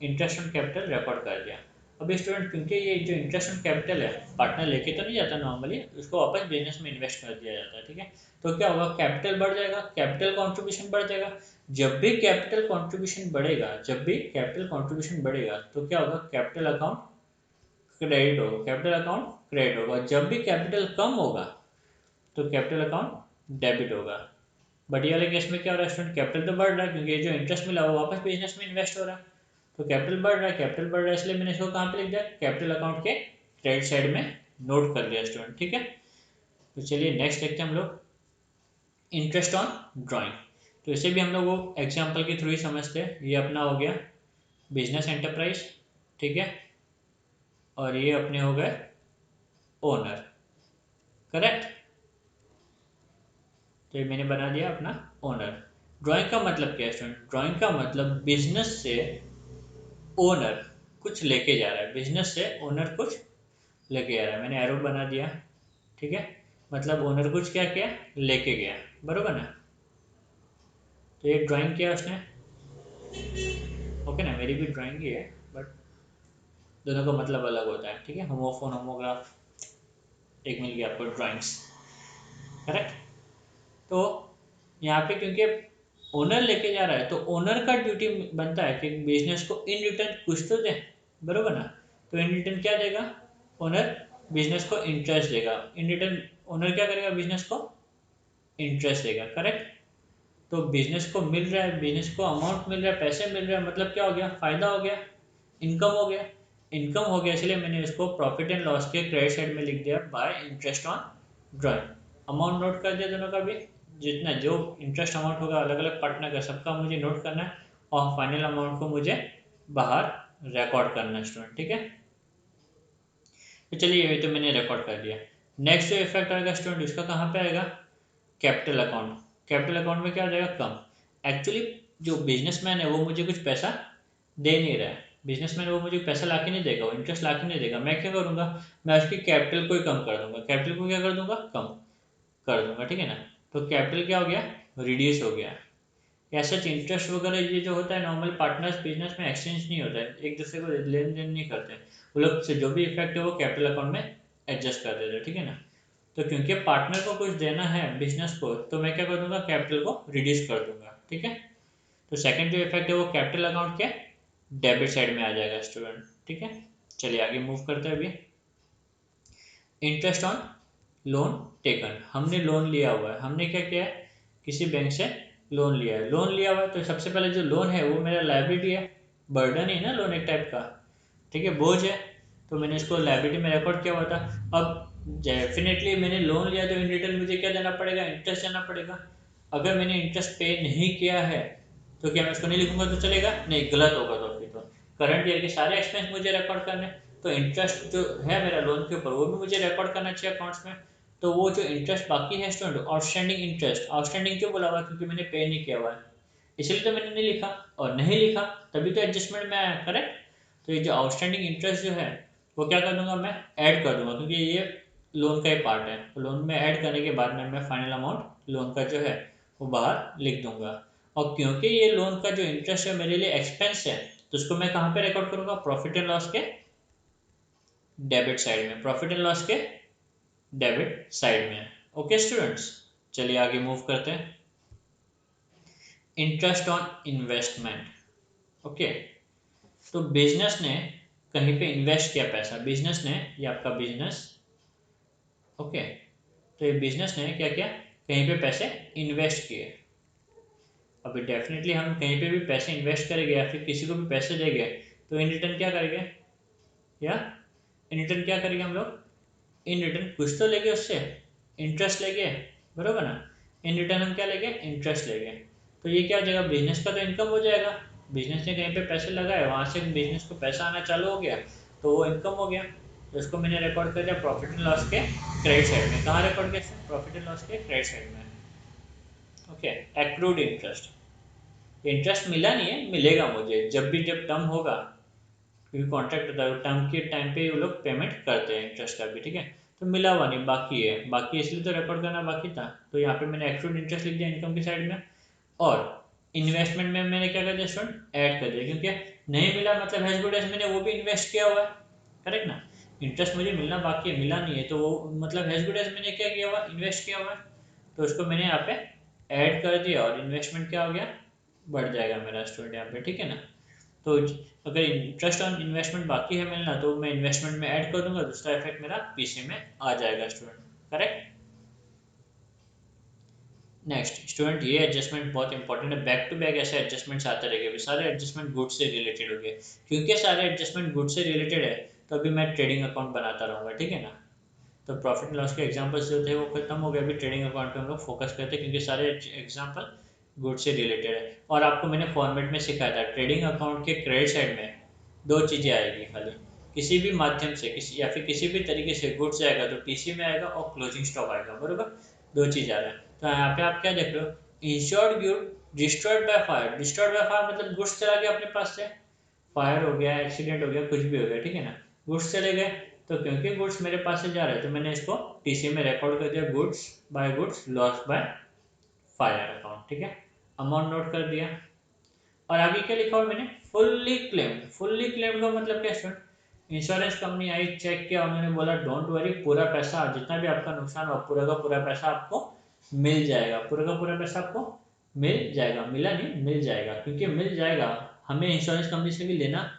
इंटरेस्ट ऑन कैपिटल रिकॉर्ड कर दिया। अभी स्टूडेंट क्योंकि ये जो इंटरेस्ट ऑन कैपिटल है पार्टनर लेके तो नहीं जाता नॉर्मली, उसको वापस बिजनेस में इन्वेस्ट कर दिया जाता है, ठीक है। तो क्या होगा, कैपिटल बढ़ जाएगा, कैपिटल कॉन्ट्रीब्यूशन बढ़ जाएगा। जब भी कैपिटल कॉन्ट्रीब्यूशन बढ़ेगा, जब भी कैपिटल कॉन्ट्रीब्यूशन बढ़ेगा तो क्या होगा, कैपिटल अकाउंट क्रेडिट होगा, कैपिटल अकाउंट क्रेडिट होगा। जब भी कैपिटल कम होगा तो कैपिटल अकाउंट डेबिट होगा। बट ये वाले केस में क्या हो रहा है स्टूडेंट, कैपिटल तो बढ़ रहा है क्योंकि जो इंटरेस्ट मिला वो वापस बिजनेस में इन्वेस्ट हो रहा है। तो कैपिटल बढ़ रहा है, कैपिटल बढ़ रहा है, इसलिए मैंने इसको कहाँ पे लिख दिया, कैपिटल अकाउंट के क्रेडिट साइड में नोट कर लिया स्टूडेंट, ठीक है। तो चलिए नेक्स्ट देखते हैं हम लोग, इंटरेस्ट ऑन ड्राइंग। तो इसे भी हम लोग वो एग्जाम्पल के थ्रू ही समझते हैं। ये अपना हो गया बिजनेस एंटरप्राइज, ठीक है, और ये अपने हो गए ओनर, करेक्ट। तो ये मैंने बना दिया अपना ओनर। ड्राइंग का मतलब क्या है स्टूडेंट? ड्राइंग का मतलब बिजनेस से ओनर कुछ लेके जा रहा है, बिजनेस से ओनर कुछ लेके जा रहा है। मैंने एरो बना दिया, ठीक है, मतलब ओनर कुछ क्या किया, लेके गया, बरोबर ना। तो ये ड्राइंग किया उसने, ओके ना, मेरी भी ड्राइंग ही है बट दोनों का मतलब अलग होता है, ठीक है। होमोफोन होमोग्राफ एक मिल गया आपको ड्राइंग्स, करेक्ट। तो यहाँ पे क्योंकि ओनर लेके जा रहा है तो ओनर का ड्यूटी बनता है कि बिजनेस को इन रिटर्न कुछ तो दे, बरोबर ना। तो इन रिटर्न क्या देगा ओनर? बिजनेस को इंटरेस्ट देगा। इन रिटर्न ओनर क्या करेगा? बिजनेस को इंटरेस्ट देगा, करेक्ट। तो बिजनेस को मिल रहा है, बिजनेस को अमाउंट मिल रहा है, पैसे मिल रहे हैं, मतलब क्या हो गया? फायदा हो गया, इनकम हो गया। इनकम हो गया इसलिए मैंने इसको प्रॉफिट एंड लॉस के क्रेडिट साइड में लिख दिया bye interest on drawing. Amount note कर दिया दोनों का भी, जितना जो इंटरेस्ट अमाउंट होगा अलग अलग पार्टनर का सबका मुझे नोट करना है और फाइनल अमाउंट को मुझे बाहर रिकॉर्ड करना है स्टूडेंट, ठीक है। तो चलिए ये तो मैंने रिकॉर्ड कर दिया। नेक्स्ट जो इफेक्ट आएगा स्टूडेंट इसका कहाँ पे आएगा? Capital account. कैपिटल अकाउंट में क्या हो जाएगा? कम। एक्चुअली जो बिजनेसमैन है वो मुझे कुछ पैसा दे नहीं रहा है, बिजनेसमैन वो मुझे पैसा ला के नहीं देगा, वो इंटरेस्ट ला के नहीं देगा। मैं क्या करूँगा? मैं उसकी कैपिटल को ही कम कर दूंगा, कैपिटल को क्या कर दूंगा? कम कर दूंगा, ठीक है ना। तो कैपिटल क्या हो गया? रिड्यूस हो गया। ऐसा इंटरेस्ट वगैरह ये जो होता है नॉर्मल पार्टनर्स बिजनेस में एक्सचेंज नहीं होता है, एक दूसरे को लेन देन नहीं करते, वो लोग से जो भी इफेक्ट है वो कैपिटल अकाउंट में एडजस्ट कर देते हैं, ठीक है ना। तो क्योंकि पार्टनर को कुछ देना है बिजनेस को तो मैं क्या कर दूंगा? कैपिटल को रिड्यूस कर दूंगा, ठीक है। तो सेकंड जो इफेक्ट है वो कैपिटल अकाउंट के डेबिट साइड में आ जाएगा स्टूडेंट, ठीक है। चलिए आगे मूव करते हैं अभी। इंटरेस्ट ऑन लोन टेकन, हमने लोन लिया हुआ है, हमने क्या किया है? किसी बैंक से लोन लिया है। लोन लिया हुआ है तो सबसे पहले जो लोन है वो मेरा लायबिलिटी है, बर्डन ही है ना लोन एक टाइप का, ठीक है, बोझ है। तो मैंने इसको लायबिलिटी में रिकॉर्ड किया हुआ था। अब डेफिनेटली मैंने लोन लिया तो इन रिटर्न मुझे क्या देना पड़ेगा? इंटरेस्ट देना पड़ेगा। अगर मैंने इंटरेस्ट पे नहीं किया है तो क्या मैं इसको नहीं लिखूंगा तो चलेगा? नहीं, गलत होगा। तो फिर तो करंट ईयर के सारे एक्सपेंस मुझे रिकॉर्ड करने, तो इंटरेस्ट जो है मेरा लोन के ऊपर वो भी मुझे रिकॉर्ड करना चाहिए अकाउंट्स में। तो वो जो इंटरेस्ट बाकी है स्टूडेंट, आउटस्टैंडिंग इंटरेस्ट, आउटस्टैंडिंग क्यों बोला हुआ? क्योंकि मैंने पे नहीं किया हुआ है, इसलिए तो मैंने नहीं लिखा, और नहीं लिखा तभी तो एडजस्टमेंट में आया, करेक्ट। तो ये जो आउटस्टैंडिंग इंटरेस्ट जो है वो क्या कर दूंगा? मैं ऐड कर दूंगा, क्योंकि ये लोन का ही पार्ट है। तो लोन में ऐड करने के बाद में मैं फाइनल अमाउंट लोन का जो है वो बाहर लिख दूंगा। और क्योंकि ये लोन का जो इंटरेस्ट है मेरे लिए एक्सपेंस है तो उसको मैं कहाँ पे रिकॉर्ड करूंगा? प्रॉफिट एंड लॉस के डेबिट साइड में, प्रॉफिट एंड लॉस के डेबिट साइड में। ओके स्टूडेंट्स, चलिए आगे मूव करते हैं। Interest on investment, okay. तो बिजनेस ने कहीं पे इन्वेस्ट किया पैसा, बिजनेस ने, ये आपका बिजनेस, ओके। तो ये बिजनेस ने क्या किया? कहीं पे पैसे इन्वेस्ट किए। अभी डेफिनेटली हम कहीं पे भी पैसे इन्वेस्ट करेंगे या फिर किसी को भी पैसे देंगे तो इन रिटर्न क्या करेंगे? या इन रिटर्न क्या करेंगे हम लोग? इन रिटर्न कुछ तो लेंगे उससे, इंटरेस्ट लेंगे, बरोबर ना। इन रिटर्न हम क्या लेंगे? इंटरेस्ट लेंगे। तो ये क्या हो जाएगा? बिजनेस का तो इनकम हो जाएगा, बिजनेस ने कहीं पे पैसे लगाए वहाँ से बिजनेस को पैसा आना चालू हो गया तो वो इनकम हो गया। तो इसको मैंने रिकॉर्ड कर दिया प्रॉफिट एंड लॉस के क्रेडिट साइड में। कहाँ रिकॉर्ड किया? प्रॉफिट एंड लॉस के क्रेडिट साइड में, ओके। एक्रूड इंटरेस्ट, इंटरेस्ट मिला नहीं है, मिलेगा मुझे जब भी, जब टर्म होगा, क्योंकि कॉन्ट्रैक्ट होता है टर्म के टाइम पे वो लोग पेमेंट करते हैं इंटरेस्ट का भी, ठीक है। तो मिला हुआ नहीं, बाकी है, बाकी इसलिए तो रिकॉर्ड करना बाकी था। तो यहाँ पे मैंने एक्रूड इंटरेस्ट लिख दिया इनकम की साइड में। और इन्वेस्टमेंट में मैंने क्या कर दिया स्टूडेंट? ऐड कर दिया, क्योंकि नहीं मिला मतलब हैज गुड एज मैंने वो भी इन्वेस्ट किया हुआ है, करेक्ट ना। इंटरेस्ट मुझे मिलना बाकी है, मिला नहीं है, तो वो मतलब हैज गुड एज मैंने क्या किया हुआ? इन्वेस्ट किया हुआ है। तो उसको मैंने यहाँ पे ऐड कर दिया और इन्वेस्टमेंट क्या हो गया? बढ़ जाएगा मेरा स्टूडेंट यहाँ पे, ठीक है ना। तो अगर इंटरेस्ट ऑन इन्वेस्टमेंट बाकी है मिलना तो मैं इन्वेस्टमेंट में ऐड कर दूंगा, दूसरा इफेक्ट मेरा पीसी में आ जाएगा स्टूडेंट, करेक्ट। नेक्स्ट स्टूडेंट, ये एडजस्टमेंट बहुत इंपॉर्टेंट है, बैक टू बैक ऐसे एडजस्टमेंट्स आते रहेंगे, सारे एडजस्टमेंट गुड से रिलेटेड हो गए। क्योंकि सारे एडजस्टमेंट गुड से रिलेटेड है तो अभी मैं ट्रेडिंग अकाउंट बनाता रहूँगा, ठीक है ना। तो प्रॉफिट लॉस के एग्जांपल्स जो थे वो खत्म हो गए, अभी ट्रेडिंग अकाउंट पे हम लोग फोकस करते हैं क्योंकि सारे एग्जांपल गुड से रिलेटेड है। और आपको मैंने फॉर्मेट में सिखाया था ट्रेडिंग अकाउंट के क्रेडिट साइड में दो चीज़ें आएगी खाली, किसी भी माध्यम से किसी या फिर किसी भी तरीके से गुड्स आएगा तो टीसी में आएगा और क्लोजिंग स्टॉक आएगा, बरोबर। दो चीज़ आ रहा है। तो यहाँ पे आप क्या देख रहे हो, insured good destroyed by fire. Destroyed by fire मतलब गुड्स चला गया अपने पास से, फायर हो गया, एक्सीडेंट हो गया, कुछ भी हो गया, ठीक है ना, गुड्स चले गए। तो क्योंकि गुड्स मेरे पास से जा रहे हैं तो मैंने इसको टीसी में रिकॉर्ड कर दिया, goods by goods loss by fire account, ठीक है। अमाउंट नोट कर दिया। और आगे क्या लिखा हुआ मैंने, फुल्ली क्लेम्ड। फुल्ली क्लेम्ड का मतलब क्या स्टूडेंट, इंश्योरेंस कंपनी आई, चेक किया, उन्होंने बोला डोंट वरी, पूरा पैसा जितना भी आपका नुकसान हुआ पूरा का पूरा पैसा आपको मिल जाएगा, पूरा का पूरा पैसा आपको मिल जाएगा, मिला नहीं मिल जाएगा, क्योंकि मिल जाएगा हमें इंश्योरेंस कंपनी से भी लेना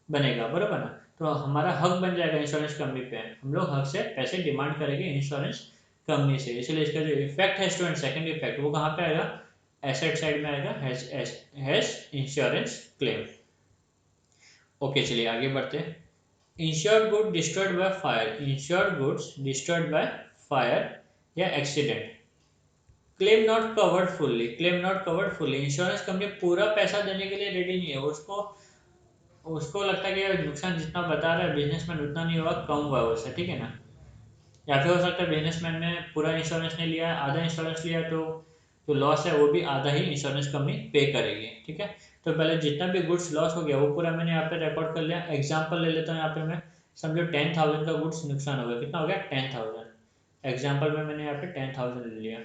बनेगा, बरोबर ना। तो हमारा हक बन जाएगा इंश्योरेंस कंपनी पे, हम लोग हक से पैसे डिमांड करेंगे इंश्योरेंस कंपनी से। इसलिए इसका जो इफेक्ट है स्टूडेंट, सेकंड इफेक्ट, वो कहाँ पे आएगा, एसेट साइड में आएगा, हैज इंश्योरेंस क्लेम। ओके चलिए आगे बढ़ते हैं। Insured good destroyed by fire, insured goods destroyed by fire या accident, claim not covered fully. Claim not covered fully, insurance company पूरा पैसा देने के लिए रेडी नहीं है, उसको उसको लगता है कि नुकसान जितना बता रहा है बिजनेसमैन उतना नहीं होगा, कम हुआ उससे, ठीक है ना। या फिर हो सकता है बिजनेसमैन ने पूरा इंश्योरेंस नहीं लिया, आधा इंश्योरेंस लिया, तो जो लॉस है वो भी आधा ही इंश्योरेंस कंपनी पे करेगी, ठीक है। तो पहले जितना भी गुड्स लॉस हो गया वो पूरा मैंने यहाँ पे रिकॉर्ड कर लिया। एग्जाम्पल ले लेता हूँ यहाँ पे मैं, समझो 10,000 का गुड्स नुकसान हो गया, कितना हो गया 10,000। एग्जाम्पल में मैंने यहाँ पे 10,000 ले लिया,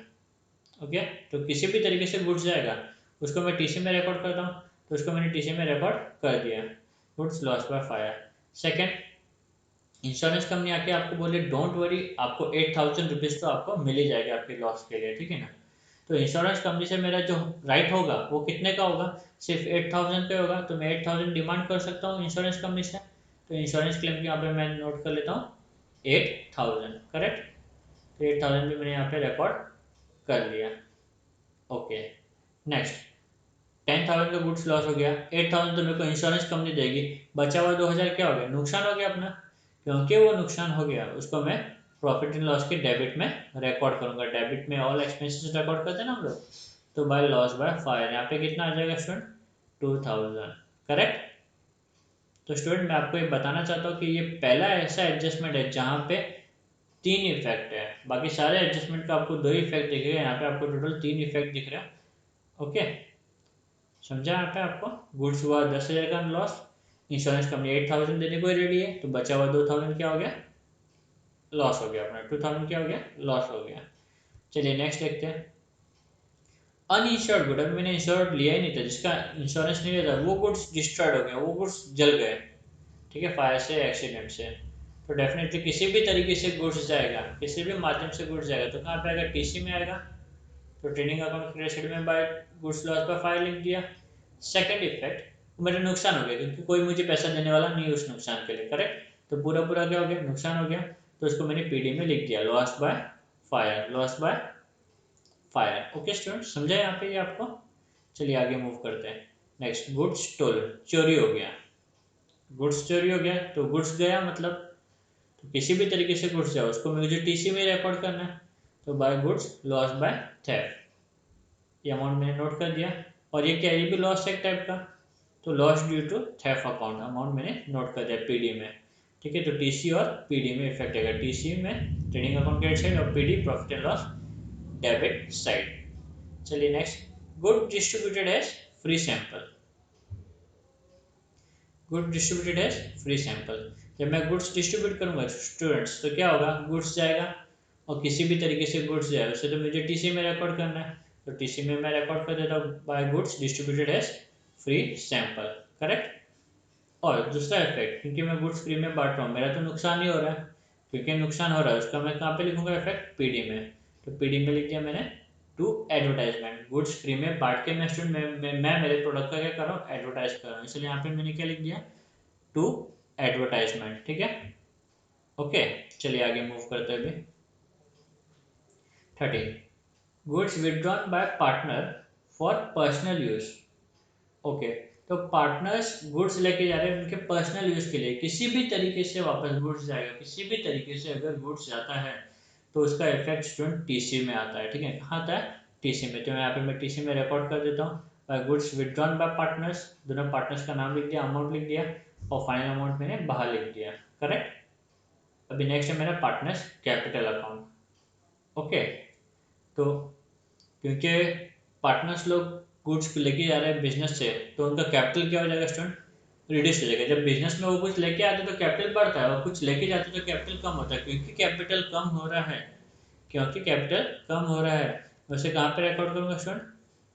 ओके। तो किसी भी तरीके से गुड्स जाएगा उसको मैं टीसी में रिकॉर्ड करता हूँ, तो उसको मैंने टीसी में रिकॉर्ड कर दिया, goods loss by fire. Second, insurance company आके आपको बोले डोंट वरी, आपको 8,000 रुपीज़ तो आपको मिल ही जाएगा आपके लॉस के लिए, ठीक है ना। तो इंश्योरेंस कंपनी से मेरा जो राइट होगा वो कितने का होगा, सिर्फ 8,000 का होगा, तो मैं 8,000 डिमांड कर सकता हूँ इंश्योरेंस कंपनी से। तो इंश्योरेंस क्लेम यहाँ पे मैं नोट कर लेता हूँ 8,000, करेक्ट। तो 8,000 भी मैंने यहाँ पे रिकॉर्ड कर लिया, ओके। नेक्स्ट, 10,000 का गुड्स लॉस हो गया, 8,000 तो मेरे को इंश्योरेंस कंपनी देगी, बचा हुआ 2,000 क्या हो गया, नुकसान हो गया अपना। क्योंकि वो नुकसान हो गया उसको मैं प्रॉफिट एंड लॉस के डेबिट में रिकॉर्ड करूंगा। डेबिट में ऑल एक्सपेंसेस रिकॉर्ड करते हैं ना हम लोग, तो बाय लॉस बाय फायर यहाँ पे कितना आ जाएगा स्टूडेंट, 2,000, करेक्ट। तो स्टूडेंट मैं आपको ये बताना चाहता हूँ कि ये पहला ऐसा एडजस्टमेंट है जहाँ पे 3 इफेक्ट है, बाकी सारे एडजस्टमेंट का आपको 2 इफेक्ट दिखेगा, यहाँ पे आपको टोटल 3 इफेक्ट दिख रहा है, ओके। समझा यहाँ पे आपको, गुड्स हुआ 10,000 का लॉस, इंश्योरेंस कंपनी 8,000 देने को रेडी है, तो बचा हुआ 2,000 क्या हो गया, लॉस हो गया अपना, 2,000 क्या हो गया, लॉस हो गया। चलिए नेक्स्ट देखते हैं। अनइंश्योर्ड गुड, अभी मैंने इंश्योर्ड लिया ही नहीं था, जिसका इंश्योरेंस नहीं लिया था वो गुड्स डिस्ट्रॉयड हो गया, वो गुड्स जल गए, ठीक है, फायर से एक्सीडेंट से। तो डेफिनेटली किसी भी तरीके से गुड्स जाएगा, किसी भी माध्यम से गुड्स जाएगा, तो कहाँ पे आएगा, टीसी में आएगा। तो ट्रेडिंग अकाउंट क्रेडिट में by goods loss by fire लिख दिया। सेकंड इफेक्ट, मेरा नुकसान हो गया क्योंकि कोई मुझे पैसा देने वाला नहीं उस नुकसान के लिए, करेक्ट। तो पूरा पूरा क्या हो गया, नुकसान हो गया, तो उसको मैंने पीडी में लिख दिया, loss by fire, loss by fire, okay student, समझा यहाँ पे ये आपको। चलिए आगे मूव करते हैं। नेक्स्ट, गुड्स स्टोलन, चोरी हो गया, गुड्स चोरी हो गया, तो गुड्स गया मतलब, तो किसी भी तरीके से गुड्स जाए उसको मुझे टीसी में रिकॉर्ड करना है, तो by goods loss by theft, ये अमाउंट मैंने नोट कर दिया। और ये क्या है, ये भी लॉस है एक टाइप का, तो loss due to theft account amount मैंने नोट कर दिया पीडी में, ठीक है। तो टीसी और पीडी में इफेक्ट आएगा, टीसी में ट्रेडिंग अकाउंट क्रेडिट साइड और PD profit and loss debit side. चलिए next, good distributed as free sample, good distributed as free sample, जब मैं गुड्स डिस्ट्रीब्यूट करूंगा स्टूडेंट्स तो क्या होगा, गुड्स जाएगा और किसी भी तरीके से गुड्स जाए उसे तो मुझे टीसी में रिकॉर्ड करना है, तो टीसी में मैं रिकॉर्ड कर देता हूँ by goods distributed as free sample, correct. और दूसरा इफेक्ट, क्योंकि मैं गुड्स फ्री में बांट रहा हूँ मेरा तो नुकसान ही हो रहा है, क्योंकि नुकसान हो रहा है उसका मैं कहाँ पे लिखूंगा इफेक्ट, पीडी में। तो पीडी में लिख दिया मैंने टू एडवर्टाइजमेंट, गुड्स फ्री में बांट के मैं स्टूडेंट मैं मेरे प्रोडक्ट का क्या कर रहा हूँ, एडवर्टाइज कर रहा हूँ, इसलिए यहाँ पे मैंने क्या लिख दिया, टू एडवर्टाइजमेंट, ठीक है, ओके। चलिए आगे मूव करते हैं अभी। 13, goods withdrawn bye partner for personal use, okay. तो पार्टनर्स गुड्स लेके जा रहे हैं उनके पर्सनल यूज के लिए, किसी भी तरीके से वापस गुड्स जाएगा, किसी भी तरीके से अगर गुड्स जाता है तो उसका इफेक्ट स्टूडेंट टीसी में आता है, ठीक है, कहाँ आता है, टीसी में। तो यहाँ पे मैं टीसी में रिकॉर्ड कर देता हूँ, गुड्स विड्रॉन बाय पार्टनर्स, दोनों पार्टनर्स का नाम लिख दिया, अमाउंट लिख दिया, और फाइनल अमाउंट मैंने बाहर लिख दिया। करेक्ट। अभी नेक्स्ट है मेरा पार्टनर्स कैपिटल अकाउंट। ओके, तो क्योंकि पार्टनर्स लोग गुड्स लेके जा रहे हैं बिजनेस से, तो उनका कैपिटल क्या हो जाएगा स्टूडेंट, रिड्यूस हो जाएगा। जब बिजनेस में वो कुछ लेके आते हैं तो कैपिटल बढ़ता है, और कुछ लेके जाते हैं तो कैपिटल कम होता है। क्योंकि कैपिटल कम हो रहा है, क्योंकि कैपिटल कम हो रहा है, वैसे कहाँ पे रिकॉर्ड करूँगा स्टूडेंट,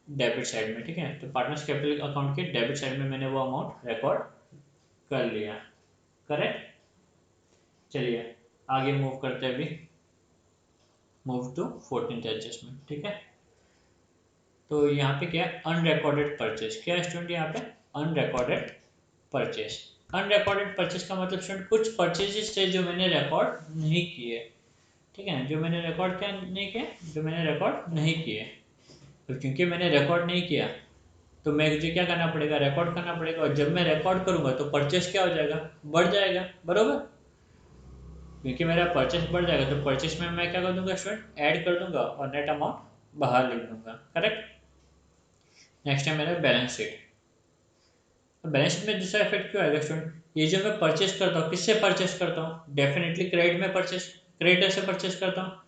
डेबिट साइड में। ठीक है, तो पार्टनर्स कैपिटल अकाउंट के डेबिट साइड में मैंने वो अमाउंट रिकॉर्ड कर लिया। करेक्ट। चलिए आगे मूव करते हैं। अभी मूव टू 14th एडजस्टमेंट। ठीक है, तो यहाँ पे क्या है, अनरिकॉर्डेड परचेज। क्या है स्टूडेंट यहाँ पे, अनरिकॉर्डेड परचेज। अनरिकॉर्डेड परचेज का मतलब स्टूडेंट कुछ परचेजेस थे जो मैंने रिकॉर्ड नहीं किए। ठीक है, जो मैंने रिकॉर्ड क्या नहीं किए, जो मैंने रिकॉर्ड नहीं किए। तो क्योंकि मैंने रिकॉर्ड नहीं किया तो मैं मुझे क्या करना पड़ेगा, रिकॉर्ड करना पड़ेगा। और जब मैं रिकॉर्ड करूंगा तो परचेस क्या हो जाएगा, बढ़ जाएगा। बरोबर, क्योंकि मेरा परचेस बढ़ जाएगा तो परचेस में मैं क्या कर दूंगा स्टूडेंट, ऐड कर दूंगा और नेट अमाउंट बाहर लिख दूंगा। करेक्ट। नेक्स्ट है मेरा बैलेंस शीट। तो बैलेंस शीट में दूसरा इफेक्ट क्यों आएगा स्टूडेंट, ये जो मैं परचेस करता हूँ, किससे परचेस करता हूँ, डेफिनेटली क्रेडिट में परचेस, क्रेडिटर से परचेस करता हूँ।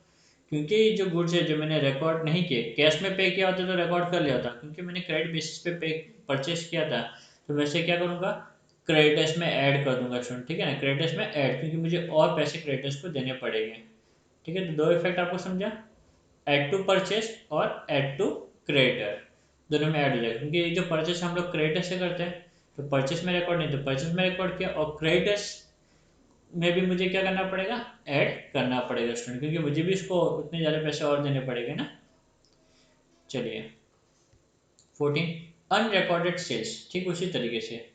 क्योंकि जो गुड्स है जो मैंने रिकॉर्ड नहीं किए, कैश में पे किया होता तो रिकॉर्ड कर लिया होता, क्योंकि मैंने क्रेडिट बेसिस पे पे परचेस किया था, तो वैसे क्या करूँगा, क्रेडिटर्स में ऐड कर दूंगा स्टूडेंट। ठीक है ना, क्रेडिटर्स में ऐड, क्योंकि मुझे और पैसे क्रेडिटर्स को देने पड़ेंगे। ठीक है, तो दो इफेक्ट आपको समझा, ऐड टू परचेस और ऐड टू क्रेडिटर, दोनों में ऐड हो जाएगा। क्योंकि जो परचेस हम लोग क्रेडिटर से करते हैं तो परचेस में रिकॉर्ड नहीं, तो परचेस में रिकॉर्ड किया, और क्रेडिटर्स में भी मुझे क्या करना पड़ेगा, ऐड करना पड़ेगा स्टूडेंट, क्योंकि मुझे भी इसको उतने ज़्यादा पैसे और देने पड़ेंगे ना। चलिए 14 अनरिकॉर्डेड सेल्स। ठीक उसी तरीके से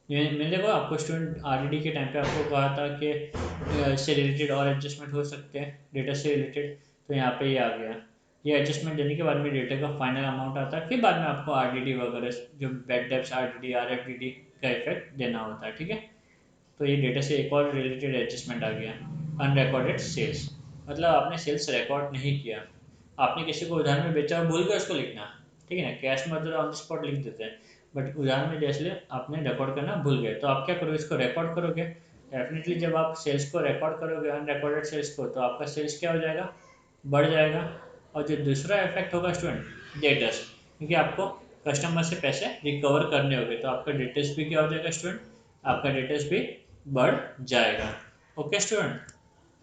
मैंने देखो आपको स्टूडेंट आरडीडी के टाइम पे आपको कहा था कि इससे रिलेटेड और एडजस्टमेंट हो सकते हैं डेटा से रिलेटेड, तो यहाँ पे ये आ गया। ये एडजस्टमेंट देने के बाद में डेटा का फाइनल अमाउंट आता है, फिर बाद में आपको आरडीडी वगैरह जो बैड डेब्ट्स आरडीडी आरएफडीडी का इफेक्ट देना होता है। ठीक है, तो ये डेटा से एक और रिलेटेड एडजस्टमेंट आ गया, अनरिकॉर्डेड सेल्स। मतलब आपने सेल्स रिकॉर्ड नहीं किया, आपने किसी को उधार में बेचा और भूल गए उसको लिखना। ठीक है ना, कैश में तो ऑन द स्पॉट लिख देते हैं, बट उधार में जैसे आपने रिकॉर्ड करना भूल गए, तो आप क्या करोगे, इसको रिकॉर्ड करोगे। डेफिनेटली जब आप सेल्स को रिकॉर्ड करोगे अनरिकॉर्डेड सेल्स को, तो आपका सेल्स क्या हो जाएगा, बढ़ जाएगा। और जो दूसरा इफेक्ट होगा स्टूडेंट, डेटर्स, क्योंकि आपको कस्टमर से पैसे रिकवर करने होंगे, तो आपका डेटर्स भी क्या हो जाएगा स्टूडेंट, आपका डेटर्स भी बढ़ जाएगा। ओके स्टूडेंट,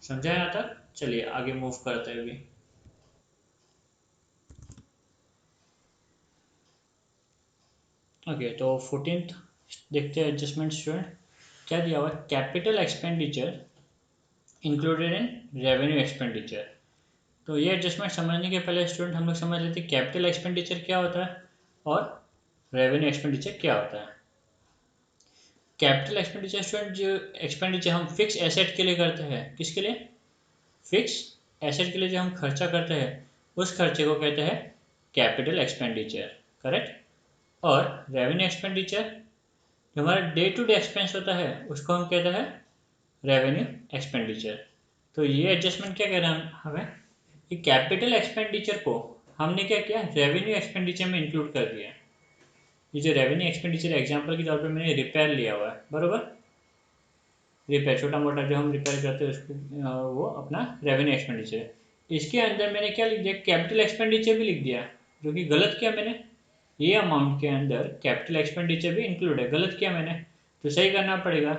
समझा यहाँ तक। चलिए आगे मूव करते हैं अभी। ओके, तो 14th देखते हैं एडजस्टमेंट स्टूडेंट। क्या दिया हुआ है, capital expenditure included in revenue expenditure. तो ये एडजस्टमेंट समझने के पहले स्टूडेंट हम लोग समझ लेते हैं कैपिटल एक्सपेंडिचर क्या होता है और रेवेन्यू एक्सपेंडिचर क्या होता है। कैपिटल एक्सपेंडिचर स्टूडेंट, जो एक्सपेंडिचर हम फिक्स एसेट के लिए करते हैं, किसके लिए, फिक्स एसेट के लिए जो हम खर्चा करते हैं, उस खर्चे को कहते हैं कैपिटल एक्सपेंडिचर। करेक्ट। और रेवेन्यू एक्सपेंडिचर जो हमारा डे टू डे एक्सपेंस होता है, उसको हम कहते हैं रेवेन्यू एक्सपेंडिचर। तो ये एडजस्टमेंट क्या कह रहे हैं हमें, कि कैपिटल एक्सपेंडिचर को हमने क्या किया, रेवेन्यू एक्सपेंडिचर में इंक्लूड कर दिया। ये जो रेवेन्यू एक्सपेंडिचर एग्जांपल के तौर पे मैंने रिपेयर लिया हुआ है, बरोबर, रिपेयर छोटा मोटा जो हम रिपेयर करते हैं उसको वो अपना रेवेन्यू एक्सपेंडिचर है। इसके अंदर मैंने क्या लिख दिया, कैपिटल एक्सपेंडिचर भी लिख दिया, जो कि गलत किया मैंने। ये अमाउंट के अंदर कैपिटल एक्सपेंडिचर भी इंक्लूड है, गलत किया मैंने, तो सही करना पड़ेगा।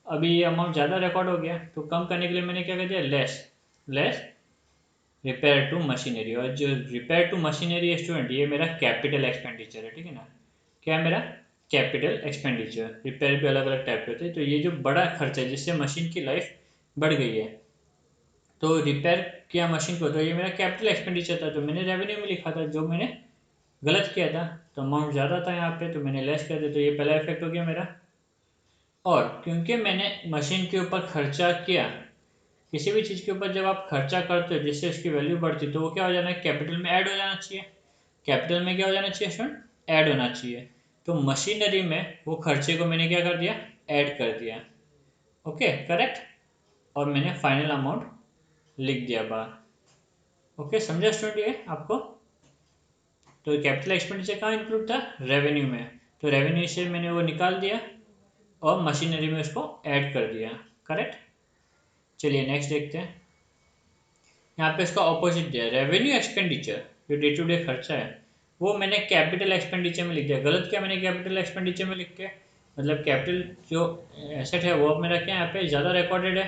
अभी ये अमाउंट ज़्यादा रिकॉर्ड हो गया, तो कम करने के लिए मैंने क्या कर दिया, less less repair to machinery. और जो रिपेयर टू मशीनरी है स्टूडेंट, ये मेरा कैपिटल एक्सपेंडिचर है। ठीक है ना, क्या है मेरा, कैपिटल एक्सपेंडिचर। रिपेयर भी अलग अलग टाइप के होते हैं, तो ये जो बड़ा खर्चा है जिससे मशीन की लाइफ बढ़ गई है, तो रिपेयर किया मशीन को, तो ये मेरा कैपिटल एक्सपेंडिचर था, जो मैंने रेवेन्यू में लिखा था, जो मैंने गलत किया था। तो अमाउंट ज़्यादा था यहाँ पे, तो मैंने लेस कर दिया, तो ये पहला इफेक्ट हो गया मेरा। और क्योंकि मैंने मशीन के ऊपर खर्चा किया, किसी भी चीज़ के ऊपर जब आप खर्चा करते हो जिससे उसकी वैल्यू बढ़ती है, तो वो क्या हो जाना है, कैपिटल में ऐड हो जाना चाहिए। कैपिटल में क्या हो जाना चाहिए स्टूडेंट, ऐड होना चाहिए। तो मशीनरी में वो खर्चे को मैंने क्या कर दिया, ऐड कर दिया। Okay correct. और मैंने फाइनल अमाउंट लिख दिया बाहर। ओके, समझा स्टूडेंट ये आपको। तो कैपिटल एक्सपेंडिचर कहाँ इंक्लूड था, रेवेन्यू में, तो रेवेन्यू से मैंने वो निकाल दिया, और मशीनरी में उसको ऐड कर दिया। करेक्ट। चलिए नेक्स्ट देखते हैं। यहाँ पे इसका ऑपोजिट दिया, रेवेन्यू एक्सपेंडिचर, जो डे टू डे खर्चा है वो मैंने कैपिटल एक्सपेंडिचर में लिख दिया। गलत क्या मैंने कैपिटल एक्सपेंडिचर में लिख के, मतलब कैपिटल जो एसेट है वो अब मेरा क्या यहाँ पे ज़्यादा रिकॉर्डेड है,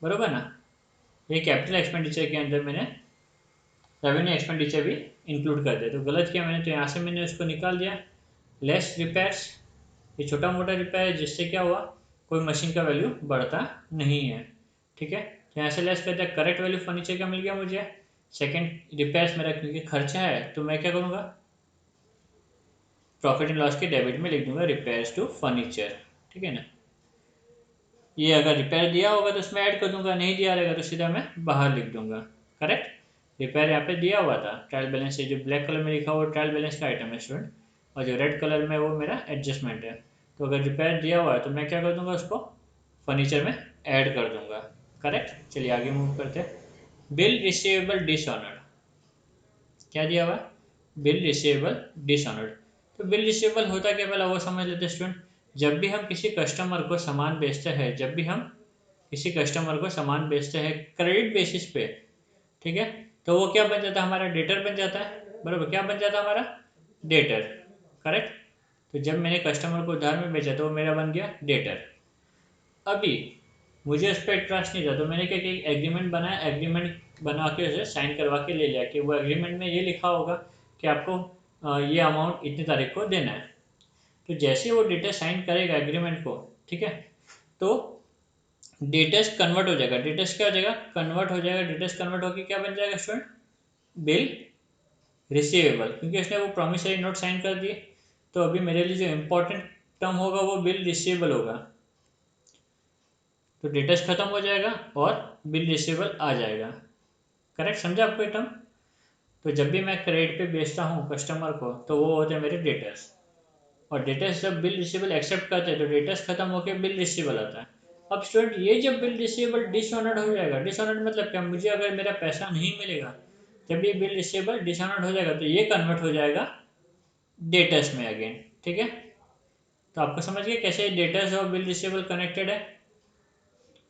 बरोबर ना। ये कैपिटल एक्सपेंडिचर के अंदर मैंने रेवेन्यू एक्सपेंडिचर भी इंक्लूड कर दिया। तो गलत किया मैंने, तो यहाँ से मैंने उसको निकाल दिया। लेस रिपेयर्स, ये छोटा मोटा रिपेयर है जिससे क्या हुआ, कोई मशीन का वैल्यू बढ़ता नहीं है। ठीक है, तो यहाँ से लेस कर दिया। करेक्ट वैल्यू फर्नीचर का मिल गया मुझे। सेकंड रिपेयर्स मेरा क्योंकि खर्चा है तो मैं क्या करूँगा, प्रॉफिट एंड लॉस के डेबिट में लिख दूंगा रिपेयर्स टू फर्नीचर। ठीक है ना। ये अगर रिपेयर दिया होगा तो उसमें ऐड कर दूंगा, नहीं दिया रहेगा तो सीधा मैं बाहर लिख दूंगा। करेक्ट। रिपेयर यहाँ पे दिया हुआ था, ट्रायल बैलेंस है, जो ब्लैक कलर में लिखा हुआ ट्रायल बैलेंस का आइटम है स्टूडेंट, और जो रेड कलर में वो मेरा एडजस्टमेंट है। तो अगर रिपेयर दिया हुआ है तो मैं क्या कर दूंगा, उसको फर्नीचर में ऐड कर दूंगा। करेक्ट। चलिए आगे मूव करते हैं। बिल रिसीवेबल डिसऑनर्ड, क्या दिया हुआ है, बिल रिसीवेबल डिसऑनर्ड। तो बिल रिसीवेबल होता क्या, पहले वो समझ लेते स्टूडेंट। जब भी हम किसी कस्टमर को सामान बेचते हैं, जब भी हम किसी कस्टमर को सामान बेचते हैं क्रेडिट बेसिस पे, ठीक है, तो वो क्या बन जाता है, हमारा डेटर बन जाता है, बराबर। क्या बन जाता है हमारा, डेटर। करेक्ट। तो जब मैंने कस्टमर को उधार में बेचा तो वो मेरा बन गया डेटर। अभी मुझे उस पर ट्रस्ट नहीं था तो मैंने क्या किया, एग्रीमेंट बनाया, एग्रीमेंट बना के उसे साइन करवा के ले लिया कि वो एग्रीमेंट में ये लिखा होगा कि आपको ये अमाउंट इतनी तारीख को देना है। तो जैसे वो डेटा साइन करेगा एग्रीमेंट को, ठीक है, तो डेटस कन्वर्ट हो जाएगा। डेटस क्या हो जाएगा, कन्वर्ट हो जाएगा। डेटस कन्वर्ट होकर क्या बन जाएगा स्टूडेंट, बिल रिसीवेबल, क्योंकि उसने वो प्रॉमिसरी नोट साइन कर दिए। तो अभी मेरे लिए जो इम्पोर्टेंट टर्म होगा वो बिल रिसीवेबल होगा। तो डेटस खत्म हो जाएगा और बिल रिसीवेबल आ जाएगा। करेक्ट, समझा आपको ये टर्म। तो जब भी मैं क्रेडिट पे बेचता हूँ कस्टमर को तो वो होते हैं मेरे डेटर्स, और डेटर्स जब बिल रिसीवेबल एक्सेप्ट करते हैं तो डेटर्स खत्म होकर बिल रिसीवेबल आता है। अब स्टूडेंट ये जब बिल रिसीवेबल डिसऑनर्ड हो जाएगा, डिसऑनर्ड मतलब क्या, मुझे अगर मेरा पैसा नहीं मिलेगा, जब ये बिल रिसीवेबल डिसऑनर्ड हो जाएगा तो ये कन्वर्ट हो जाएगा डेटर्स में अगेन। ठीक है, तो आपको समझ गया कैसे डेटर्स और बिल रिसीवेबल कनेक्टेड है।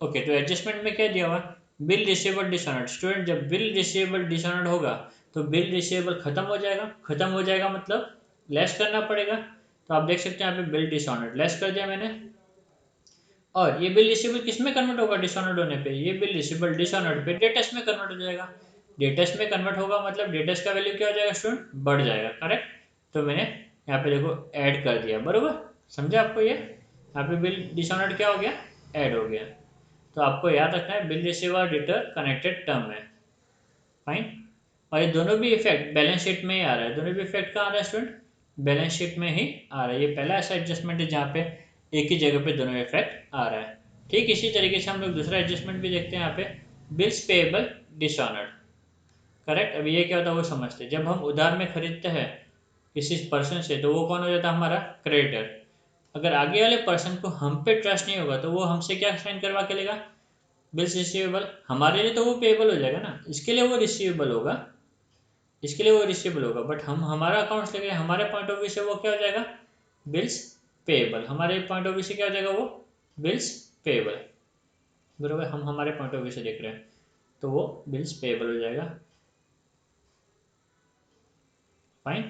ओके, तो एडजस्टमेंट में क्या दिया हुआ, बिल रिसीवेबल डिसऑनर्ड। स्टूडेंट जब बिल रिसीवेबल डिसऑनर्ड होगा तो बिल रिसीवेबल खत्म हो जाएगा। खत्म हो जाएगा मतलब लेस करना पड़ेगा। तो आप देख सकते हैं यहाँ पे बिल डिसऑनर्ड लेस कर दिया मैंने। और ये बिल रिसीवेबल किस में कन्वर्ट होगा डिसऑनर्ड होने पे, ये बिल रिसीवेबल डिसऑनर्ड पे डेटस में कन्वर्ट हो जाएगा। डेटस में कन्वर्ट होगा मतलब डेटस का वैल्यू क्या हो जाएगा स्टूडेंट, बढ़ जाएगा। करेक्ट। तो मैंने यहाँ पे देखो ऐड कर दिया, बरोबर। समझे आपको ये, यहाँ पे बिल डिसऑनर्ड क्या हो गया, ऐड हो गया। तो आपको याद रखना है बिल रिसीवर और डेटर कनेक्टेड टर्म है। फाइन। और ये दोनों भी इफेक्ट बैलेंस शीट में ही आ रहा है। दोनों भी इफेक्ट कहाँ आ रहा है स्टूडेंट, बैलेंस शीट में ही आ रहा है। ये पहला ऐसा एडजस्टमेंट है जहाँ पे एक ही जगह पे दोनों इफेक्ट आ रहा है। ठीक इसी तरीके से हम लोग दूसरा एडजस्टमेंट भी देखते हैं यहाँ पे, बिल्स पेएबल डिसऑनर्ड। करेक्ट। अभी ये क्या होता है वो समझते हैं। जब हम उधार में खरीदते हैं किसी पर्सन से तो वो कौन हो जाता है, हमारा क्रेडिटर। अगर आगे वाले पर्सन को हम पे ट्रस्ट नहीं होगा तो वो हमसे क्या साइन करवा के लेगा, बिल्स रिसीवेबल। हमारे लिए तो वो पेएबल हो जाएगा ना, इसके लिए वो रिसीवेबल होगा, इसके लिए वो रिसीवेबल होगा। बट हम हमारा अकाउंट लेके हमारे पॉइंट ऑफ व्यू से वो क्या हो जाएगा, बिल्स पेएबल। हमारे पॉइंट ऑफ व्यू से क्या हो जाएगा वो, बिल्स पेएबल, बराबर। हम हमारे पॉइंट ऑफ व्यू से देख रहे हैं तो वो बिल्स पेएबल हो जाएगा। Fine,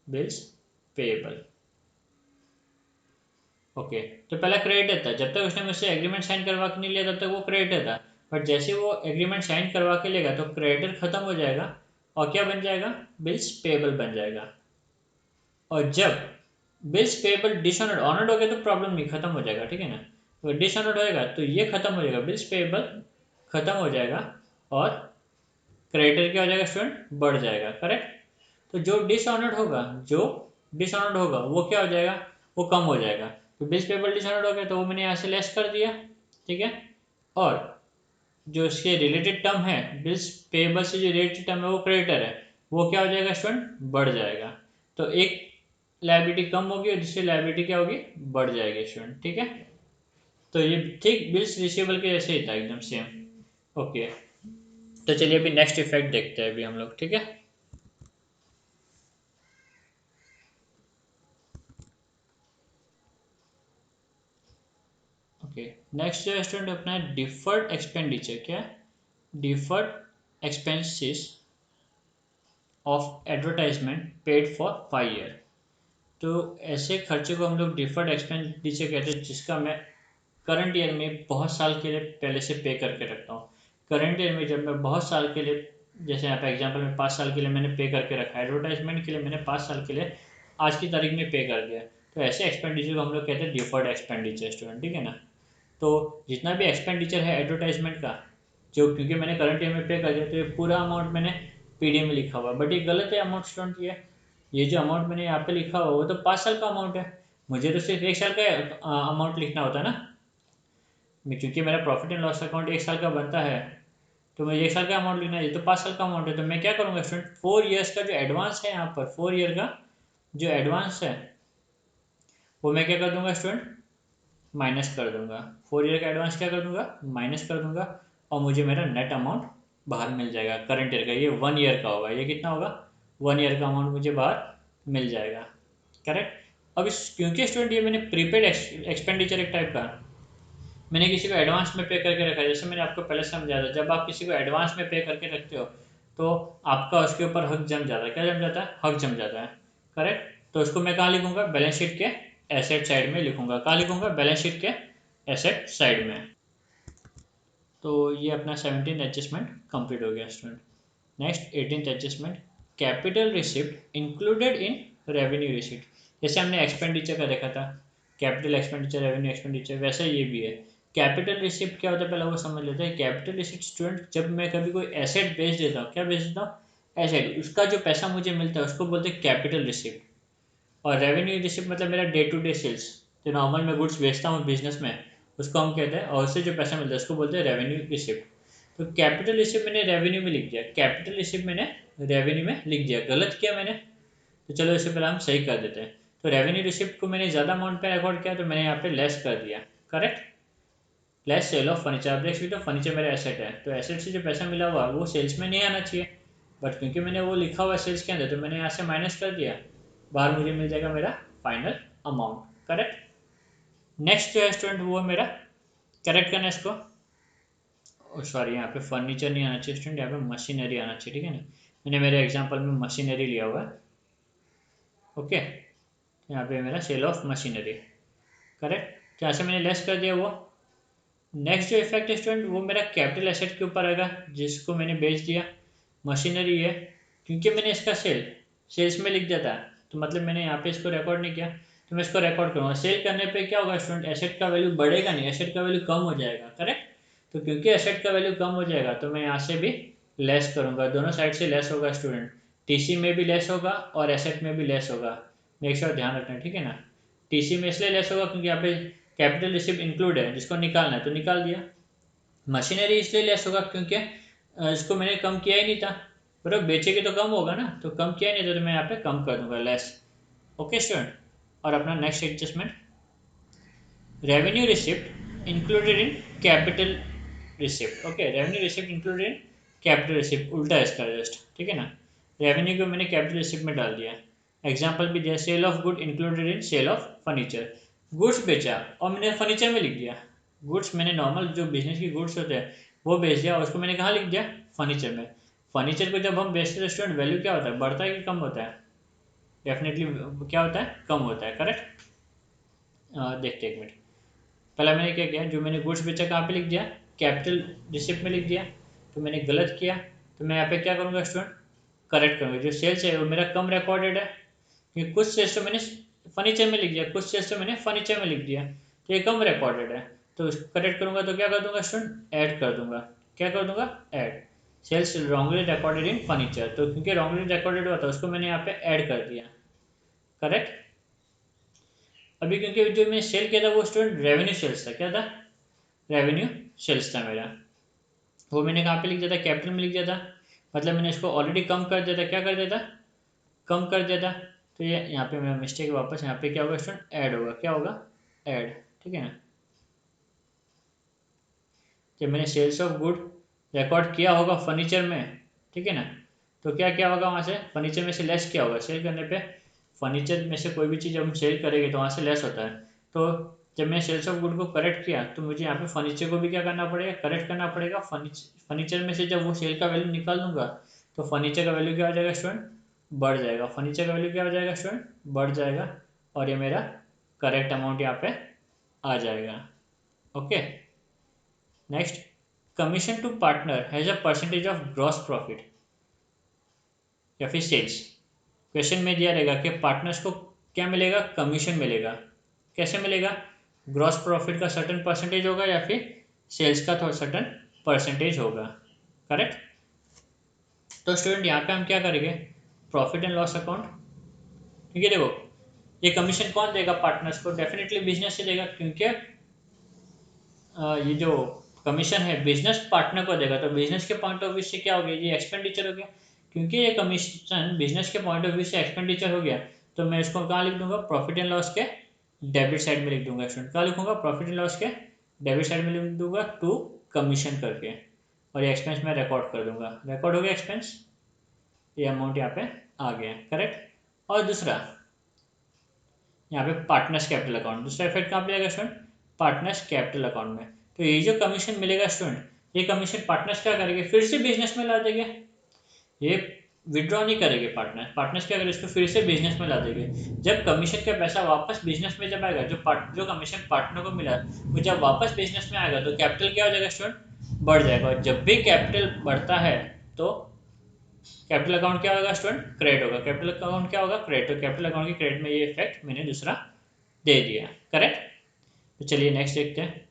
bills payable. ओके, तो पहला क्रेडिटर था, जब तक उसने मुझसे एग्रीमेंट साइन करवा के नहीं लिया तब तक वो क्रेडिटर था। बट जैसे वो एग्रीमेंट साइन करवा के लेगा तो क्रेडिटर खत्म हो जाएगा और क्या बन जाएगा, बिल्स पेएबल बन जाएगा। और जब बिल्स पेएबल डिसऑनर्ड, ऑनर्ड हो गया तो प्रॉब्लम नहीं, खत्म हो जाएगा, ठीक है ना। तो डिसऑनर्ड होएगा तो ये खत्म हो जाएगा, बिल्स पेएबल खत्म हो जाएगा और क्रेडिटर क्या हो जाएगा स्टूडेंट, बढ़ जाएगा। करेक्ट। तो जो डिसऑनर्ड होगा, जो डिसऑनर्ड होगा वो क्या हो जाएगा, वो कम हो जाएगा। तो बिल्स पेएबल डिसऑनर्ड हो गया तो वो मैंने यहाँ से लेस कर दिया, ठीक है। और जो इसके रिलेटेड टर्म है, बिल्स पेएबल से जो रिलेटेड टर्म है वो क्रेडिटर है, वो क्या हो जाएगा स्टूडेंट, बढ़ जाएगा। तो एक लायबिलिटी कम होगी और दूसरी लायबिलिटी क्या होगी, बढ़ जाएगी स्टूडेंट। ठीक है, तो ये ठीक बिल्स रिसीवेबल के जैसे ही था, एकदम सेम। ओके, तो चलिए अभी नेक्स्ट इफेक्ट देखते हैं अभी हम लोग, ठीक है। ओके, नेक्स्ट जो स्टूडेंट अपना है डिफर्ड एक्सपेंडिचर। क्या? Deferred expenses of advertisement paid for 5 year. तो ऐसे खर्चे को हम लोग डिफर्ड एक्सपेंडिचर कहते हैं, जिसका मैं करंट ईयर में बहुत साल के लिए पहले से पे करके रखता हूँ। करंट ईयर में जब मैं बहुत साल के लिए, जैसे यहाँ पे एग्जांपल में 5 साल के लिए मैंने पे करके रखा है, एडवर्टाइजमेंट के लिए मैंने 5 साल के लिए आज की तारीख में पे कर दिया, तो ऐसे एक्सपेंडिचर को हम लोग कहते हैं डिफर्ड एक्सपेंडिचर स्टूडेंट, ठीक है ना। तो जितना भी एक्सपेंडिचर है एडवर्टाइजमेंट का, जो क्योंकि मैंने करंट ईयर में पे कर दिया, तो ये पूरा अमाउंट मैंने पीडी में लिखा हुआ है, बट ये गलत है अमाउंट स्टूडेंट। ये जो अमाउंट मैंने यहाँ पे लिखा हुआ वो तो 5 साल का अमाउंट है, मुझे तो सिर्फ 1 साल का अमाउंट लिखना होता है ना। क्योंकि मेरा प्रॉफिट एंड लॉस अकाउंट 1 साल का बनता है, तो मुझे 1 साल का अमाउंट लिखना है, ये तो 5 साल का अमाउंट है। तो मैं क्या करूँगा स्टूडेंट, 4 ईयर्स का जो एडवांस है, यहाँ पर 4 ईयर का जो एडवांस है वो मैं क्या कर दूंगा स्टूडेंट, माइनस कर दूंगा। 4 ईयर का एडवांस क्या कर दूंगा, माइनस कर दूंगा, और मुझे मेरा नेट अमाउंट बाहर मिल जाएगा करंट ईयर का। ये 1 ईयर का होगा, ये कितना होगा, 1 ईयर का अमाउंट मुझे बाहर मिल जाएगा, करेक्ट। अब इस क्योंकि स्टूडेंट ये मैंने प्रीपेड एक्सपेंडिचर एक टाइप का, मैंने किसी को एडवांस में पे करके रखा है, जैसे मैंने आपको पहले समझाया था, जब आप किसी को एडवांस में पे करके रखते हो तो आपका उसके ऊपर हक जम जाता है। क्या जम जाता है, हक जम जाता है, करेक्ट। तो उसको मैं कहाँ लिखूंगा, बैलेंस शीट के एसेट साइड में लिखूंगा। कहाँ लिखूंगा, बैलेंस शीट के एसेट साइड में। तो ये अपना 17th एडजस्टमेंट कंप्लीट हो गया student. Next 18th adjustment, capital receipt included in revenue receipt. जैसे हमने एक्सपेंडिचर का देखा था, कैपिटल एक्सपेंडिचर, रेवेन्यू एक्सपेंडिचर, वैसे ये भी है। कैपिटल रिसिप्ट क्या होता है, पहले वो समझ लेते हैं। कैपिटल रिसिप्ट स्टूडेंट, जब मैं कभी कोई एसेट बेच देता हूँ, क्या बेच देता हूँ, एसेट, उसका जो पैसा मुझे मिलता है उसको बोलते हैं कैपिटल रिसिप्ट। और रेवेन्यू रिसिप्ट मतलब मेरा डे टू डे सेल्स, जो नॉर्मल मैं गुड्स बेचता हूँ बिजनेस में, उसको हम कहते हैं, और उससे जो पैसा मिलता है उसको बोलते हैं रेवेन्यू रिसिप्ट। तो कैपिटल रिसिप्ट मैंने रेवेन्यू में लिख दिया, कैपिटल रिसिप्ट मैंने रेवेन्यू में लिख दिया, गलत किया मैंने, तो चलो इससे पहले हम सही कर देते हैं। तो रेवेन्यू रिसिप्ट को मैंने ज़्यादा अमाउंट पे रिकॉर्ड किया, तो मैंने यहाँ पे लेस कर दिया, correct. Less sale of furniture. आप देख सकते हो फर्नीचर मेरा एसेट है, तो एसेट से जो पैसा मिला हुआ वो सेल्स में नहीं आना चाहिए, बट क्योंकि मैंने वो लिखा हुआ है सेल्स के अंदर, तो मैंने यहाँ से माइनस कर दिया, बाहर मुझे मिल जाएगा मेरा फाइनल अमाउंट, करेक्ट। नेक्स्ट जो है स्टूडेंट वो मेरा, करेक्ट करना इसको, सॉरी यहाँ पे फर्नीचर नहीं आना चाहिए स्टूडेंट, यहाँ पे मशीनरी आना चाहिए, ठीक है ना। मैंने मेरे एग्जांपल में मशीनरी लिया हुआ है, ओके। यहाँ पे मेरा सेल ऑफ मशीनरी, करेक्ट। तो यहाँ से मैंने लेस कर दिया वो। नेक्स्ट जो इफेक्ट है स्टूडेंट वो मेरा कैपिटल एसेट के ऊपर आएगा, जिसको मैंने बेच दिया, मशीनरी है, क्योंकि मैंने इसका सेल्स में लिख दिया था, तो मतलब मैंने यहाँ पे इसको रिकॉर्ड नहीं किया, तो मैं इसको रिकॉर्ड करूँगा। सेल करने पे क्या होगा स्टूडेंट, एसेट का वैल्यू बढ़ेगा नहीं, एसेट का वैल्यू कम हो जाएगा, करेक्ट। तो क्योंकि एसेट का वैल्यू कम हो जाएगा, तो मैं यहाँ से भी लेस करूँगा, दोनों साइड से लेस होगा स्टूडेंट, टीसी में भी लेस होगा और एसेट में भी लेस होगा, मेक श्योर ध्यान रखना, ठीक है ना। टीसी में इसलिए लेस होगा क्योंकि यहाँ पे कैपिटल रिसिप्ट इंक्लूड है, जिसको निकालना है तो निकाल दिया। मशीनरी इसलिए लेस होगा क्योंकि इसको मैंने कम किया ही नहीं था, बराबर, बेचेगी तो कम होगा ना, तो कम किया नहीं था, तो मैं यहाँ पे कम कर दूंगा, लेस, ओके स्टूडेंट। और अपना next adjustment, revenue receipt included in capital receipt, okay, revenue receipt included in capital receipt, उल्टा है इसका जस्ट, ठीक है ना। रेवेन्यू को मैंने कैपिटल रिसिप्ट में डाल दिया, एग्जाम्पल भी दिया, sale of good included in sale of furniture, goods बेचा और मैंने फर्नीचर में लिख दिया। गुड्स मैंने नॉर्मल जो बिजनेस की गुड्स होते हैं वो बेच दिया, और उसको मैंने कहाँ लिख दिया, फर्नीचर में। फर्नीचर को जब हम बेचते हैं स्टूडेंट, वैल्यू क्या होता है, बढ़ता है कि कम होता है, डेफिनेटली क्या होता है, कम होता है, करेक्ट। देखते एक मिनट, पहला मैंने क्या किया, जो मैंने गुड्स बेचा कहाँ पे लिख दिया, कैपिटल रिसिप्ट में लिख दिया, तो मैंने गलत किया, तो मैं यहाँ पे क्या करूँगा स्टूडेंट, करेक्ट करूँगा। जो सेल्स है वो मेरा कम रिकॉर्डेड है, क्योंकि कुछ सेल्स तो मैंने फर्नीचर में लिख दिया, कुछ सेल्स तो मैंने फर्नीचर में लिख दिया, तो ये कम रिकॉर्डेड है, तो करेक्ट करूँगा तो क्या कर दूंगा स्टूडेंट, ऐड कर दूंगा, क्या कर दूंगा, add, sales wrongly recorded in furniture, तो क्योंकि रॉन्गली रिकॉर्डेड हुआ था उसको मैंने यहाँ पे ऐड कर दिया, करेक्ट। अभी क्योंकि जो मैंने सेल किया था वो स्टूडेंट रेवेन्यू सेल्स था, क्या था, रेवेन्यू सेल्स था मेरा, वो मैंने कहाँ पे लिख दिया था, कैपिटल में लिख दिया था, मतलब मैंने इसको ऑलरेडी कम कर दिया था, क्या कर दिया था, कम कर दिया था। तो ये यहाँ पे मेरा मिस्टेक, वापस यहाँ पे क्या होगा स्टूडेंट, ऐड होगा, क्या होगा, ऐड, ठीक है ना। जब मैंने सेल्स ऑफ गुड रिकॉर्ड किया होगा फर्नीचर में, ठीक है ना, तो क्या क्या होगा, वहाँ से फर्नीचर में से लेस क्या होगा, सेल करने पे फर्नीचर में से कोई भी चीज़ हम सेल करेंगे तो वहाँ से लेस होता है, तो जब मैं सेल्स ऑफ गुड को करेक्ट किया तो मुझे यहाँ पे फर्नीचर को भी क्या करना पड़ेगा, करेक्ट करना पड़ेगा। फर्नीचर में से जब वो सेल का वैल्यू निकाल दूंगा तो फर्नीचर का वैल्यू क्या हो जाएगा स्टूडेंट, बढ़ जाएगा। फर्नीचर का वैल्यू क्या हो जाएगा स्टूडेंट, बढ़ जाएगा, और ये मेरा करेक्ट अमाउंट यहाँ पे आ जाएगा। Okay, next, commission to partner has a percentage of gross profit या फिर सेल्स। क्वेश्चन में दिया रहेगा कि पार्टनर्स को क्या मिलेगा, कमीशन मिलेगा। कैसे मिलेगा, ग्रॉस प्रॉफिट का सर्टेन परसेंटेज होगा या फिर सेल्स का थोड़ा सर्टेन परसेंटेज होगा। करेक्ट। तो स्टूडेंट यहाँ पे हम क्या करेंगे, प्रॉफिट एंड लॉस अकाउंट। ठीक है, देखो ये कमीशन कौन देगा पार्टनर्स को, डेफिनेटली बिजनेस से देगा, क्योंकि ये जो कमीशन है बिजनेस पार्टनर को देगा। तो बिजनेस के पॉइंट ऑफ व्यू से क्या हो गया, ये एक्सपेंडिचर हो गया। क्योंकि ये कमीशन बिजनेस के पॉइंट ऑफ व्यू से एक्सपेंडिचर हो गया तो मैं इसको कहाँ लिख दूंगा, प्रॉफिट एंड लॉस के डेबिट साइड में लिख दूंगा। स्टूडेंट कहाँ लिखूंगा, प्रॉफिट एंड लॉस के डेबिट साइड में लिख दूंगा टू कमीशन करके, और ये एक्सपेंस मैं रिकॉर्ड कर दूंगा। रिकॉर्ड हो गया एक्सपेंस, ये अमाउंट यहाँ पे आ गया। करेक्ट। और दूसरा यहाँ पे पार्टनर्स कैपिटल अकाउंट, दूसरा इफेक्ट कहाँ पे आएगा स्टूडेंट, पार्टनर्स कैपिटल अकाउंट में। तो ये जो कमीशन मिलेगा स्टूडेंट, ये कमीशन पार्टनर्स क्या करेंगे, फिर से बिजनेस में ला देंगे। ये विड्रॉ नहीं करेंगे पार्टनर्स, पार्टनर्स क्या करेंगे, इसको फिर से बिजनेस में ला देंगे। जब कमीशन का पैसा वापस बिजनेस में जब आएगा, जो कमीशन पार्टनर को मिला वो जब वापस बिजनेस में आएगा तो कैपिटल क्या हो जाएगा स्टूडेंट, बढ़ जाएगा। और जब भी कैपिटल बढ़ता है तो कैपिटल अकाउंट क्या होगा स्टूडेंट, क्रेडिट होगा। कैपिटल अकाउंट क्या होगा, क्रेडिट। तो कैपिटल अकाउंट की क्रेडिट में ये इफेक्ट मैंने दूसरा दे दिया। करेक्ट। तो चलिए नेक्स्ट देखते हैं।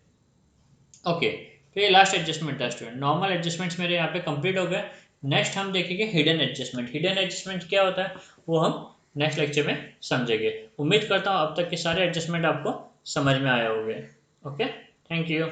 ओके, तो ये लास्ट एडजस्टमेंट था स्टूडेंट। नॉर्मल एडजस्टमेंट्स मेरे यहाँ पे कंप्लीट हो गए। नेक्स्ट हम देखेंगे हिडन एडजस्टमेंट। हिडन एडजस्टमेंट क्या होता है वो हम नेक्स्ट लेक्चर में समझेंगे। उम्मीद करता हूँ अब तक के सारे एडजस्टमेंट आपको समझ में आए होंगे। Okay, thank you.